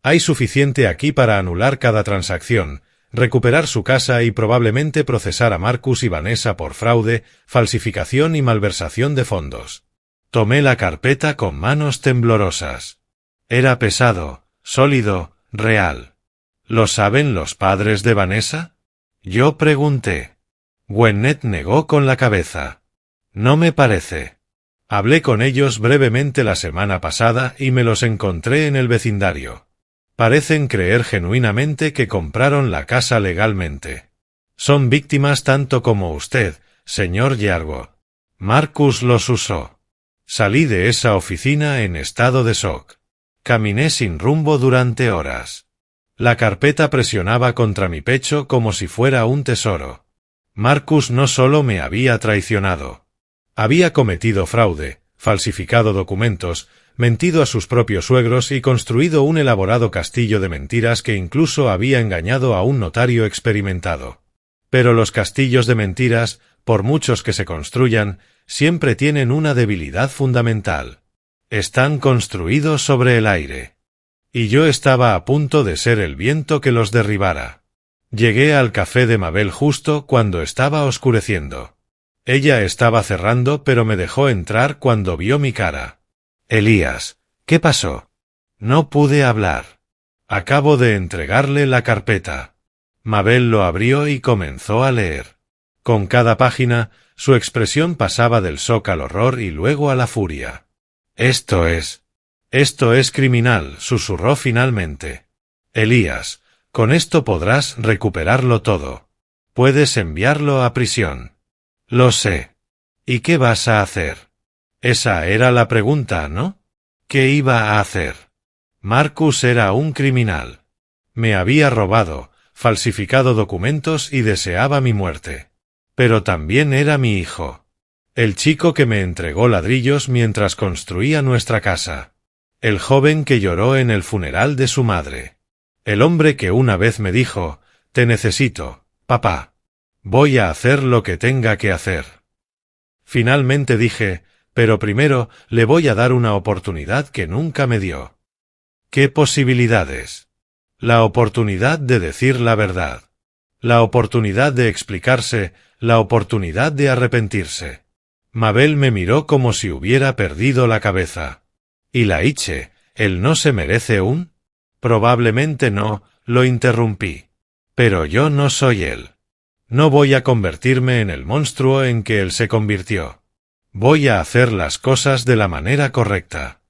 Hay suficiente aquí para anular cada transacción, recuperar su casa y probablemente procesar a Marcus y Vanessa por fraude, falsificación y malversación de fondos. Tomé la carpeta con manos temblorosas. Era pesado, sólido, real. ¿Lo saben los padres de Vanessa? Yo pregunté. Gwinnett negó con la cabeza. No me parece. Hablé con ellos brevemente la semana pasada y me los encontré en el vecindario. Parecen creer genuinamente que compraron la casa legalmente. Son víctimas tanto como usted, señor Yarwood. Marcus los usó. Salí de esa oficina en estado de shock. Caminé sin rumbo durante horas. La carpeta presionaba contra mi pecho como si fuera un tesoro. Marcus no solo me había traicionado. Había cometido fraude, falsificado documentos, mentido a sus propios suegros y construido un elaborado castillo de mentiras que incluso había engañado a un notario experimentado. Pero los castillos de mentiras, por muchos que se construyan, siempre tienen una debilidad fundamental. Están construidos sobre el aire. Y yo estaba a punto de ser el viento que los derribara. Llegué al café de Mabel justo cuando estaba oscureciendo. Ella estaba cerrando pero me dejó entrar cuando vio mi cara. Elías, ¿qué pasó? No pude hablar. Acabo de entregarle la carpeta. Mabel lo abrió y comenzó a leer. Con cada página, su expresión pasaba del shock al horror y luego a la furia. Esto es criminal, susurró finalmente. Elías, con esto podrás recuperarlo todo. Puedes enviarlo a prisión. Lo sé. ¿Y qué vas a hacer? Esa era la pregunta, ¿no? ¿Qué iba a hacer? Marcus era un criminal. Me había robado, falsificado documentos y deseaba mi muerte. Pero también era mi hijo. El chico que me entregó ladrillos mientras construía nuestra casa. El joven que lloró en el funeral de su madre. El hombre que una vez me dijo, «Te necesito, papá. Voy a hacer lo que tenga que hacer». Finalmente dije, «Pero primero le voy a dar una oportunidad que nunca me dio». ¿Qué posibilidades? La oportunidad de decir la verdad. La oportunidad de explicarse, la oportunidad de arrepentirse. Mabel me miró como si hubiera perdido la cabeza. ¿Y la Iche, él no se merece un? Probablemente no, lo interrumpí. Pero yo no soy él. No voy a convertirme en el monstruo en que él se convirtió. Voy a hacer las cosas de la manera correcta.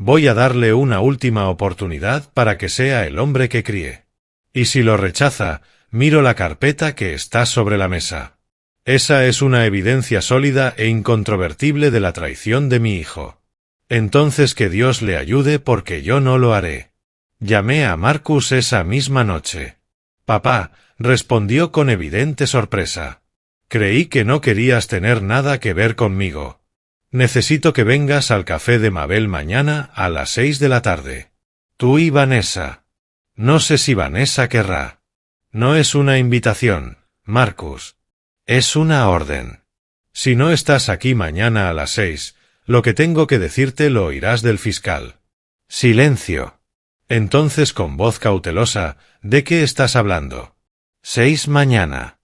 Voy a darle una última oportunidad para que sea el hombre que críe. Y si lo rechaza, miro la carpeta que está sobre la mesa. Esa es una evidencia sólida e incontrovertible de la traición de mi hijo. Entonces que Dios le ayude porque yo no lo haré. Llamé a Marcus esa misma noche. Papá, respondió con evidente sorpresa. Creí que no querías tener nada que ver conmigo. Necesito que vengas al café de Mabel mañana a las 6 de la tarde. Tú y Vanessa. No sé si Vanessa querrá. No es una invitación, Marcus. Es una orden. Si no estás aquí mañana a las 6, lo que tengo que decirte lo oirás del fiscal. Silencio. Entonces con voz cautelosa, ¿de qué estás hablando? 6 mañana.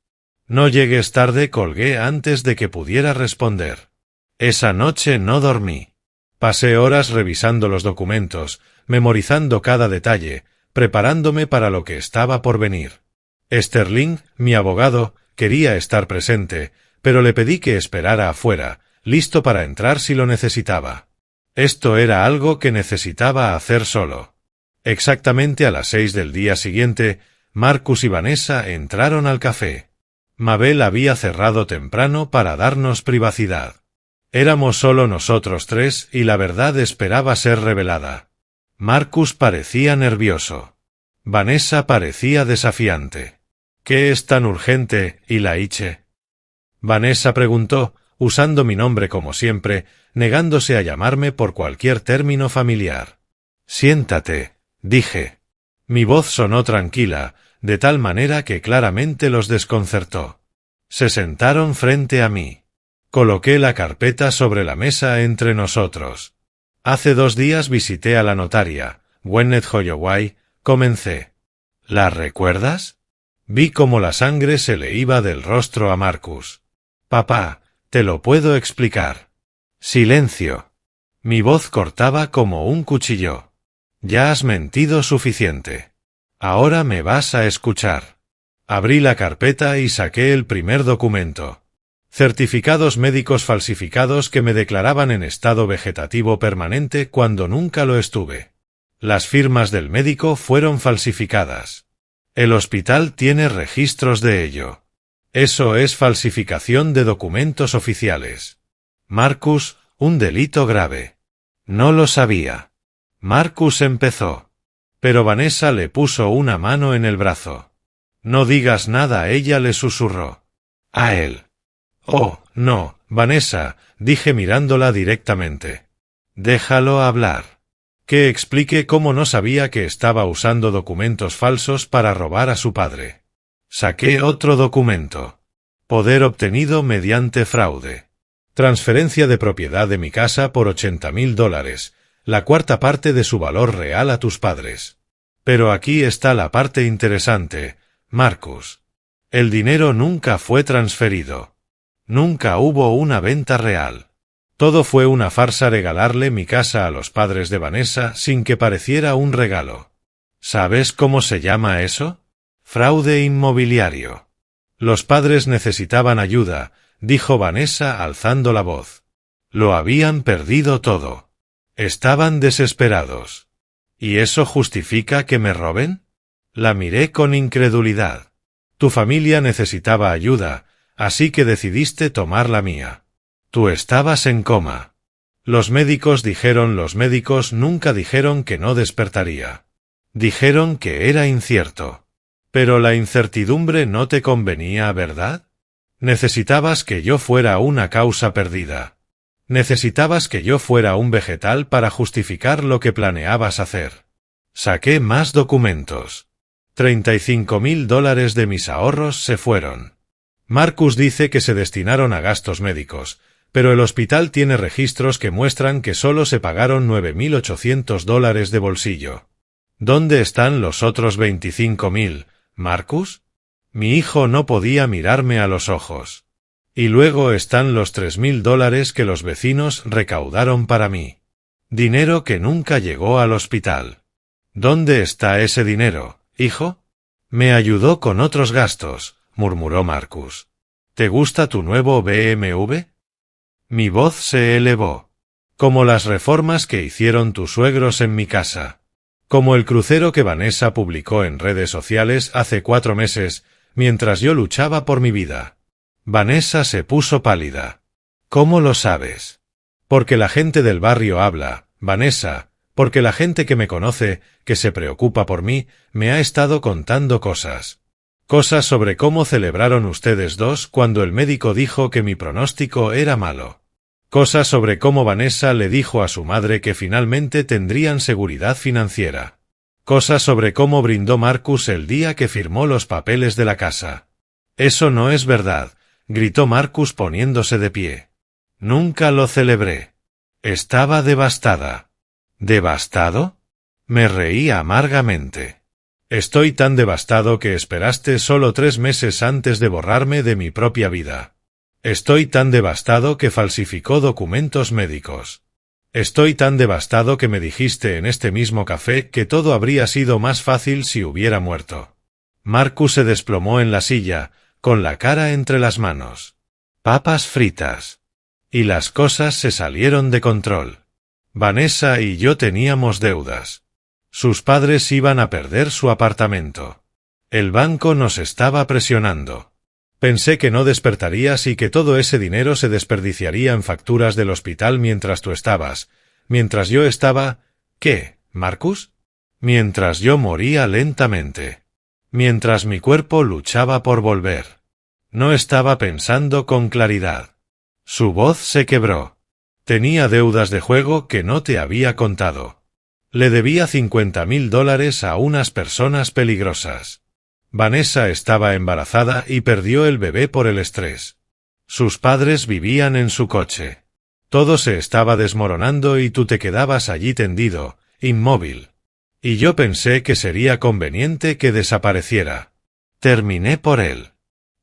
No llegues tarde, colgué antes de que pudiera responder. Esa noche no dormí. Pasé horas revisando los documentos, memorizando cada detalle, preparándome para lo que estaba por venir. Sterling, mi abogado, quería estar presente, pero le pedí que esperara afuera, listo para entrar si lo necesitaba. Esto era algo que necesitaba hacer solo. Exactamente a las 6 del día siguiente, Marcus y Vanessa entraron al café. Mabel había cerrado temprano para darnos privacidad. Éramos solo nosotros tres y la verdad esperaba ser revelada. Marcus parecía nervioso. Vanessa parecía desafiante. ¿Qué es tan urgente, Ilaiche? Vanessa preguntó, usando mi nombre como siempre, negándose a llamarme por cualquier término familiar. Siéntate, dije. Mi voz sonó tranquila, de tal manera que claramente los desconcertó. Se sentaron frente a mí. Coloqué la carpeta sobre la mesa entre nosotros. Hace 2 días visité a la notaria, Gwyneth Holloway, comencé. ¿La recuerdas? Vi cómo la sangre se le iba del rostro a Marcus. Papá, te lo puedo explicar. Silencio. Mi voz cortaba como un cuchillo. Ya has mentido suficiente. Ahora me vas a escuchar. Abrí la carpeta y saqué el primer documento. Certificados médicos falsificados que me declaraban en estado vegetativo permanente cuando nunca lo estuve. Las firmas del médico fueron falsificadas. El hospital tiene registros de ello. Eso es falsificación de documentos oficiales. Marcus, un delito grave. No lo sabía. Marcus empezó. Pero Vanessa le puso una mano en el brazo. No digas nada, ella le susurró. A él. Oh, no, Vanessa, dije mirándola directamente. Déjalo hablar. Que explique cómo no sabía que estaba usando documentos falsos para robar a su padre. Saqué otro documento. Poder obtenido mediante fraude. Transferencia de propiedad de mi casa por $80,000, la 1/4 parte de su valor real a tus padres. Pero aquí está la parte interesante, Marcus. El dinero nunca fue transferido. Nunca hubo una venta real. Todo fue una farsa regalarle mi casa a los padres de Vanessa sin que pareciera un regalo. ¿Sabes cómo se llama eso? Fraude inmobiliario. Los padres necesitaban ayuda, dijo Vanessa alzando la voz. Lo habían perdido todo. Estaban desesperados. ¿Y eso justifica que me roben? La miré con incredulidad. Tu familia necesitaba ayuda, así que decidiste tomar la mía. Tú estabas en coma. Los médicos nunca dijeron que no despertaría. Dijeron que era incierto. Pero la incertidumbre no te convenía, ¿verdad? Necesitabas que yo fuera una causa perdida. Necesitabas que yo fuera un vegetal para justificar lo que planeabas hacer. Saqué más documentos. $35,000 de mis ahorros se fueron. Marcus dice que se destinaron a gastos médicos, pero el hospital tiene registros que muestran que solo se pagaron $9,800 de bolsillo. ¿Dónde están los otros 25.000, Marcus? Mi hijo no podía mirarme a los ojos. Y luego están los $3.000 que los vecinos recaudaron para mí. Dinero que nunca llegó al hospital. ¿Dónde está ese dinero, hijo? Me ayudó con otros gastos, murmuró Marcus. ¿Te gusta tu nuevo BMW? Mi voz se elevó. Como las reformas que hicieron tus suegros en mi casa. Como el crucero que Vanessa publicó en redes sociales hace 4 meses, mientras yo luchaba por mi vida. Vanessa se puso pálida. ¿Cómo lo sabes? Porque la gente del barrio habla, Vanessa, porque la gente que me conoce, que se preocupa por mí, me ha estado contando cosas. Cosas sobre cómo celebraron ustedes dos cuando el médico dijo que mi pronóstico era malo. Cosas sobre cómo Vanessa le dijo a su madre que finalmente tendrían seguridad financiera. Cosas sobre cómo brindó Marcus el día que firmó los papeles de la casa. Eso no es verdad, gritó Marcus poniéndose de pie. Nunca lo celebré. Estaba devastada. ¿Devastado? Me reí amargamente. Estoy tan devastado que esperaste solo 3 meses antes de borrarme de mi propia vida. Estoy tan devastado que falsificó documentos médicos. Estoy tan devastado que me dijiste en este mismo café que todo habría sido más fácil si hubiera muerto. Marcus se desplomó en la silla, con la cara entre las manos. Papas fritas. Y las cosas se salieron de control. Vanessa y yo teníamos deudas. Sus padres iban a perder su apartamento. El banco nos estaba presionando. Pensé que no despertarías y que todo ese dinero se desperdiciaría en facturas del hospital mientras tú estabas. Mientras yo estaba... ¿Qué, Marcus? Mientras yo moría lentamente. Mientras mi cuerpo luchaba por volver. No estaba pensando con claridad. Su voz se quebró. Tenía deudas de juego que no te había contado. Le debía $50.000 a unas personas peligrosas. Vanessa estaba embarazada y perdió el bebé por el estrés. Sus padres vivían en su coche. Todo se estaba desmoronando y tú te quedabas allí tendido, inmóvil. Y yo pensé que sería conveniente que desapareciera. Terminé por él.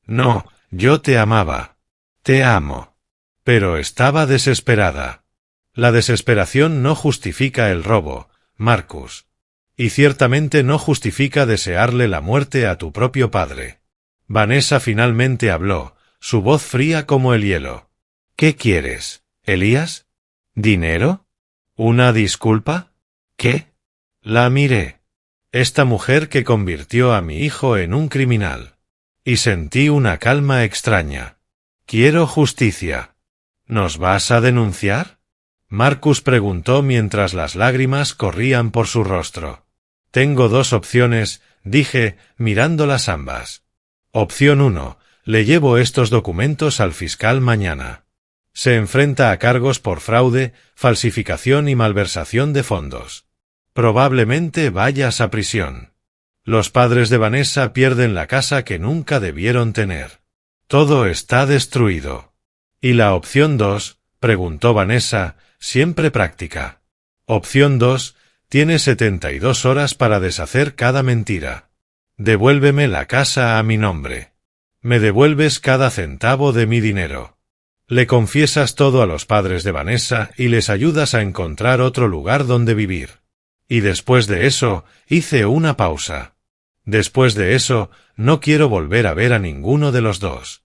No, yo te amaba. Te amo. Pero estaba desesperada. La desesperación no justifica el robo, Marcus. Y ciertamente no justifica desearle la muerte a tu propio padre. Vanessa finalmente habló, su voz fría como el hielo. ¿Qué quieres, Elías? ¿Dinero? ¿Una disculpa? ¿Qué? La miré. Esta mujer que convirtió a mi hijo en un criminal. Y sentí una calma extraña. Quiero justicia. ¿Nos vas a denunciar? Marcus preguntó mientras las lágrimas corrían por su rostro. Tengo 2 opciones, dije, mirándolas ambas. Opción 1, le llevo estos documentos al fiscal mañana. Se enfrenta a cargos por fraude, falsificación y malversación de fondos. Probablemente vayas a prisión. Los padres de Vanessa pierden la casa que nunca debieron tener. Todo está destruido. ¿Y la opción 2? Preguntó Vanessa, siempre práctica. Opción 2, tienes 72 horas para deshacer cada mentira. Devuélveme la casa a mi nombre. Me devuelves cada centavo de mi dinero. Le confiesas todo a los padres de Vanessa y les ayudas a encontrar otro lugar donde vivir. Y después de eso, hice una pausa. Después de eso, no quiero volver a ver a ninguno de los dos.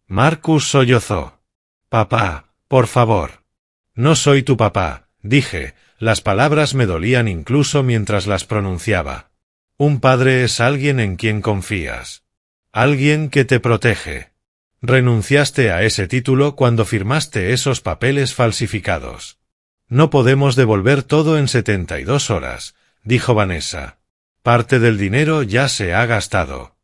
Marcus sollozó. Papá, por favor. No soy tu papá, dije. Las palabras me dolían incluso mientras las pronunciaba. Un padre es alguien en quien confías. Alguien que te protege. Renunciaste a ese título cuando firmaste esos papeles falsificados. No podemos devolver todo en 72 horas, dijo Vanessa. Parte del dinero ya se ha gastado.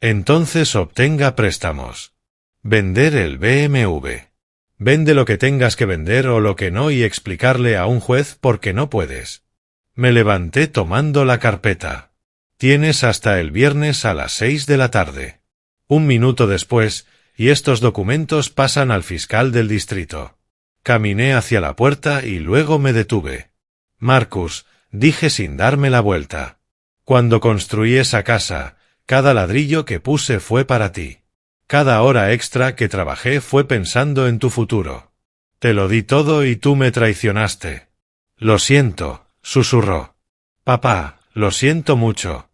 Entonces obtenga préstamos. Vender el BMW. Vende lo que tengas que vender o lo que no y explicarle a un juez por qué no puedes. Me levanté tomando la carpeta. Tienes hasta el viernes a las 6 de la tarde. 1 minuto después, y estos documentos pasan al fiscal del distrito. Caminé hacia la puerta y luego me detuve. Marcus, dije sin darme la vuelta. Cuando construí esa casa, cada ladrillo que puse fue para ti. Cada hora extra que trabajé fue pensando en tu futuro. Te lo di todo y tú me traicionaste. Lo siento, susurró. Papá, lo siento mucho.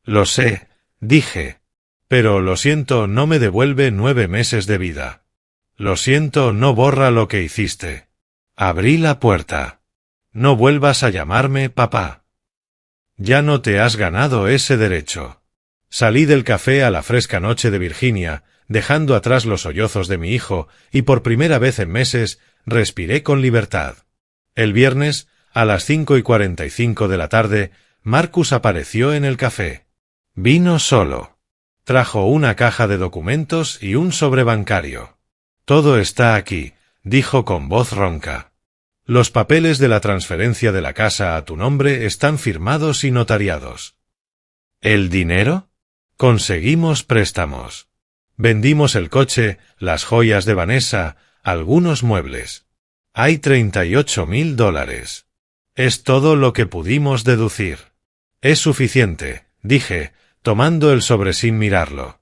Lo sé, dije. Pero lo siento no me devuelve 9 meses de vida. Lo siento no borra lo que hiciste. Abrí la puerta. No vuelvas a llamarme papá. Ya no te has ganado ese derecho. Salí del café a la fresca noche de Virginia, dejando atrás los sollozos de mi hijo, y por primera vez en meses, respiré con libertad. El viernes, a las 5:45 de la tarde, Marcus apareció en el café. Vino solo. Trajo una caja de documentos y un sobre bancario. Todo está aquí, dijo con voz ronca. Los papeles de la transferencia de la casa a tu nombre están firmados y notariados. ¿El dinero? Conseguimos préstamos. Vendimos el coche, las joyas de Vanessa, algunos muebles. Hay $38,000. Es todo lo que pudimos deducir. Es suficiente, dije, tomando el sobre sin mirarlo.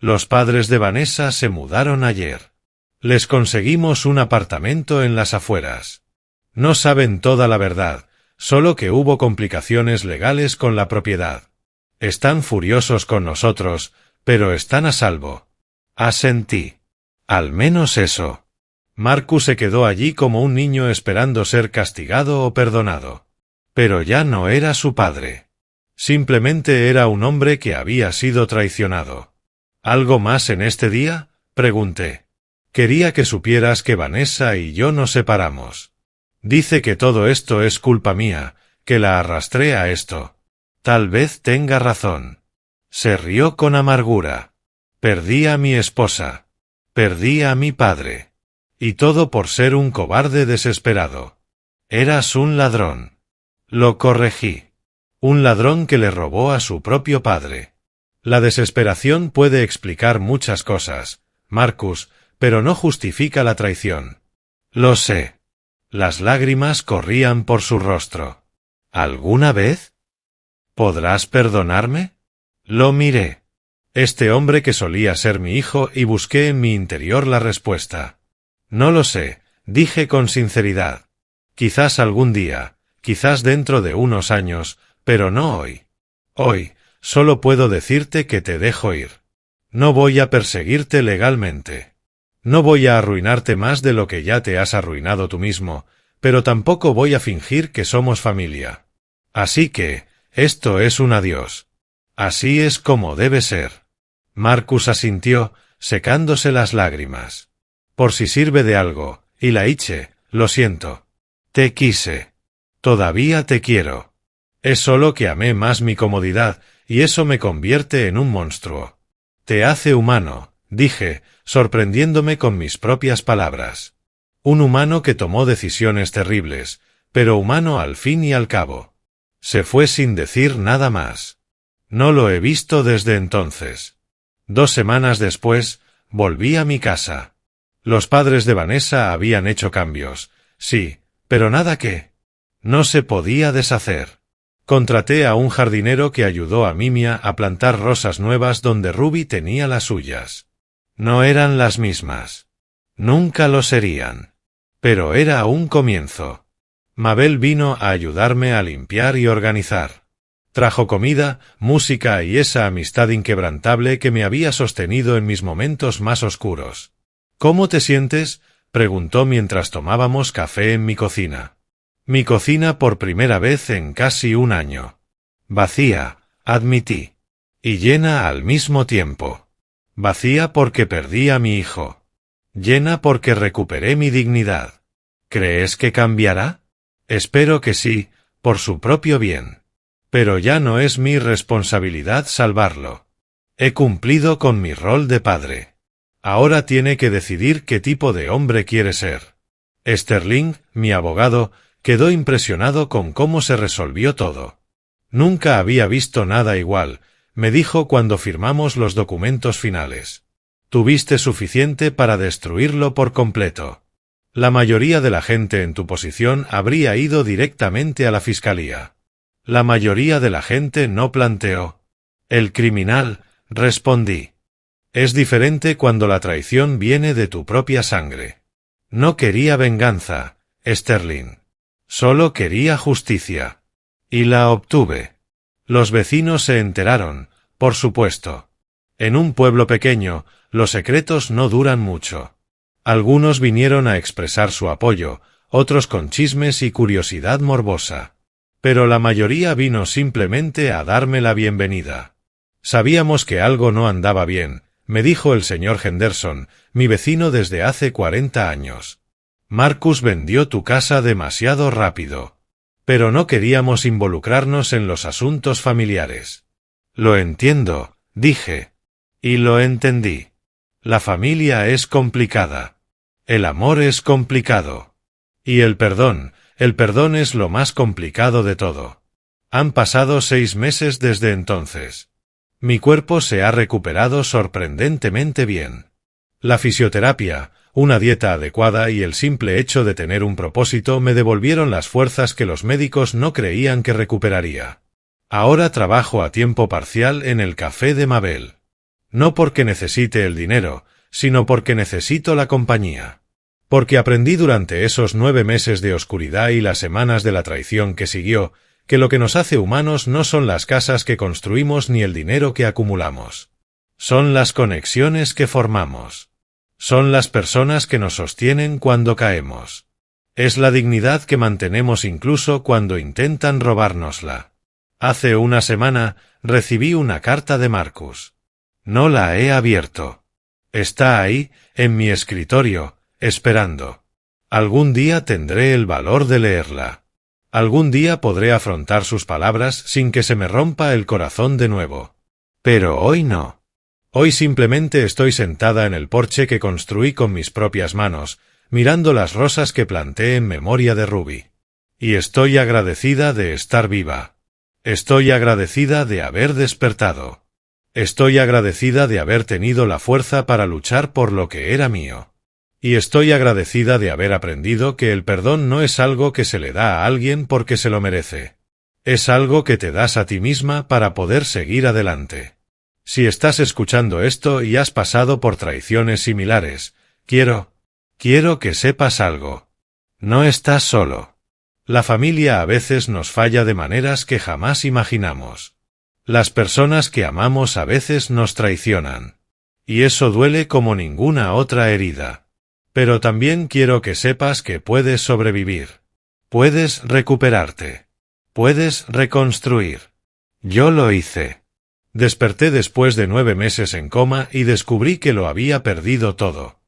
Los padres de Vanessa se mudaron ayer. Les conseguimos un apartamento en las afueras. No saben toda la verdad, solo que hubo complicaciones legales con la propiedad. Están furiosos con nosotros, pero están a salvo. Asentí. Al menos eso. Marcus se quedó allí como un niño esperando ser castigado o perdonado. Pero ya no era su padre. Simplemente era un hombre que había sido traicionado. ¿Algo más en este día? Pregunté. Quería que supieras que Vanessa y yo nos separamos. Dice que todo esto es culpa mía, que la arrastré a esto. Tal vez tenga razón. Se rió con amargura. Perdí a mi esposa. Perdí a mi padre. Y todo por ser un cobarde desesperado. Eras un ladrón. Lo corregí. Un ladrón que le robó a su propio padre. La desesperación puede explicar muchas cosas, Marcus, pero no justifica la traición. Lo sé. Las lágrimas corrían por su rostro. ¿Alguna vez? ¿Podrás perdonarme? Lo miré. Este hombre que solía ser mi hijo y busqué en mi interior la respuesta. No lo sé, dije con sinceridad. Quizás algún día, quizás dentro de unos años, pero no hoy. Hoy, solo puedo decirte que te dejo ir. No voy a perseguirte legalmente. No voy a arruinarte más de lo que ya te has arruinado tú mismo, pero tampoco voy a fingir que somos familia. Así que, esto es un adiós. Así es como debe ser. Marcus asintió, secándose las lágrimas. Por si sirve de algo, Ilaiche, lo siento. Te quise. Todavía te quiero. Es solo que amé más mi comodidad, y eso me convierte en un monstruo. Te hace humano, dije, sorprendiéndome con mis propias palabras. Un humano que tomó decisiones terribles, pero humano al fin y al cabo. Se fue sin decir nada más. No lo he visto desde entonces. 2 semanas después, volví a mi casa. Los padres de Vanessa habían hecho cambios, sí, pero nada que. No se podía deshacer. Contraté a un jardinero que ayudó a Mimia a plantar rosas nuevas donde Ruby tenía las suyas. No eran las mismas. Nunca lo serían. Pero era un comienzo. Mabel vino a ayudarme a limpiar y organizar. Trajo comida, música y esa amistad inquebrantable que me había sostenido en mis momentos más oscuros. ¿Cómo te sientes?, preguntó mientras tomábamos café en mi cocina. Mi cocina por primera vez en casi un año. Vacía, admití. Y llena al mismo tiempo. Vacía porque perdí a mi hijo. Llena porque recuperé mi dignidad. ¿Crees que cambiará? Espero que sí, por su propio bien. Pero ya no es mi responsabilidad salvarlo. He cumplido con mi rol de padre. Ahora tiene que decidir qué tipo de hombre quiere ser. Sterling, mi abogado, quedó impresionado con cómo se resolvió todo. Nunca había visto nada igual, me dijo cuando firmamos los documentos finales. Tuviste suficiente para destruirlo por completo. La mayoría de la gente en tu posición habría ido directamente a la fiscalía. La mayoría de la gente no planteó. El criminal, respondí. Es diferente cuando la traición viene de tu propia sangre. No quería venganza, Sterling. Solo quería justicia. Y la obtuve. Los vecinos se enteraron, por supuesto. En un pueblo pequeño, los secretos no duran mucho. Algunos vinieron a expresar su apoyo, otros con chismes y curiosidad morbosa. Pero la mayoría vino simplemente a darme la bienvenida. Sabíamos que algo no andaba bien, me dijo el señor Henderson, mi vecino desde hace 40 años. Marcus vendió tu casa demasiado rápido. Pero no queríamos involucrarnos en los asuntos familiares. Lo entiendo, dije. Y lo entendí. La familia es complicada. El amor es complicado. Y el perdón es lo más complicado de todo. Han pasado 6 meses desde entonces. Mi cuerpo se ha recuperado sorprendentemente bien. La fisioterapia, una dieta adecuada y el simple hecho de tener un propósito me devolvieron las fuerzas que los médicos no creían que recuperaría. Ahora trabajo a tiempo parcial en el café de Mabel. No porque necesite el dinero, sino porque necesito la compañía. Porque aprendí durante esos 9 meses de oscuridad y las semanas de la traición que siguió, que lo que nos hace humanos no son las casas que construimos ni el dinero que acumulamos. Son las conexiones que formamos. Son las personas que nos sostienen cuando caemos. Es la dignidad que mantenemos incluso cuando intentan robárnosla. Hace una semana recibí una carta de Marcus. No la he abierto. Está ahí, en mi escritorio, esperando. Algún día tendré el valor de leerla. Algún día podré afrontar sus palabras sin que se me rompa el corazón de nuevo. Pero hoy no. Hoy simplemente estoy sentada en el porche que construí con mis propias manos, mirando las rosas que planté en memoria de Ruby. Y estoy agradecida de estar viva. Estoy agradecida de haber despertado. Estoy agradecida de haber tenido la fuerza para luchar por lo que era mío. Y estoy agradecida de haber aprendido que el perdón no es algo que se le da a alguien porque se lo merece. Es algo que te das a ti misma para poder seguir adelante. Si estás escuchando esto y has pasado por traiciones similares, quiero que sepas algo. No estás solo. La familia a veces nos falla de maneras que jamás imaginamos. Las personas que amamos a veces nos traicionan. Y eso duele como ninguna otra herida. Pero también quiero que sepas que puedes sobrevivir. Puedes recuperarte. Puedes reconstruir. Yo lo hice. Desperté después de 9 meses en coma y descubrí que lo había perdido todo.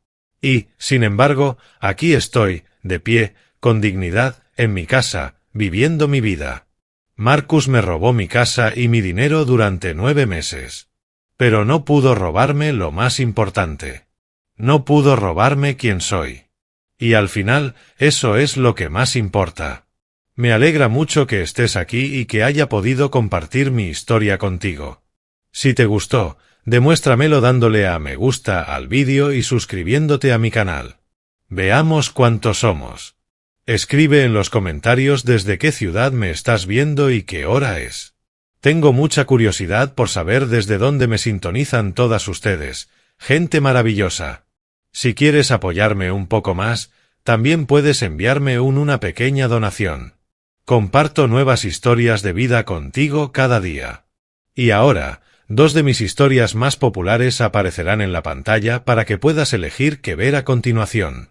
Y, sin embargo, aquí estoy, de pie, con dignidad, en mi casa, viviendo mi vida. Marcus me robó mi casa y mi dinero durante 9 meses. Pero no pudo robarme lo más importante. No pudo robarme quién soy. Y al final, eso es lo que más importa. Me alegra mucho que estés aquí y que haya podido compartir mi historia contigo. Si te gustó, demuéstramelo dándole a me gusta al vídeo y suscribiéndote a mi canal. Veamos cuántos somos. Escribe en los comentarios desde qué ciudad me estás viendo y qué hora es. Tengo mucha curiosidad por saber desde dónde me sintonizan todas ustedes, gente maravillosa. Si quieres apoyarme un poco más, también puedes enviarme una pequeña donación. Comparto nuevas historias de vida contigo cada día. Y ahora, 2 de mis historias más populares aparecerán en la pantalla para que puedas elegir qué ver a continuación.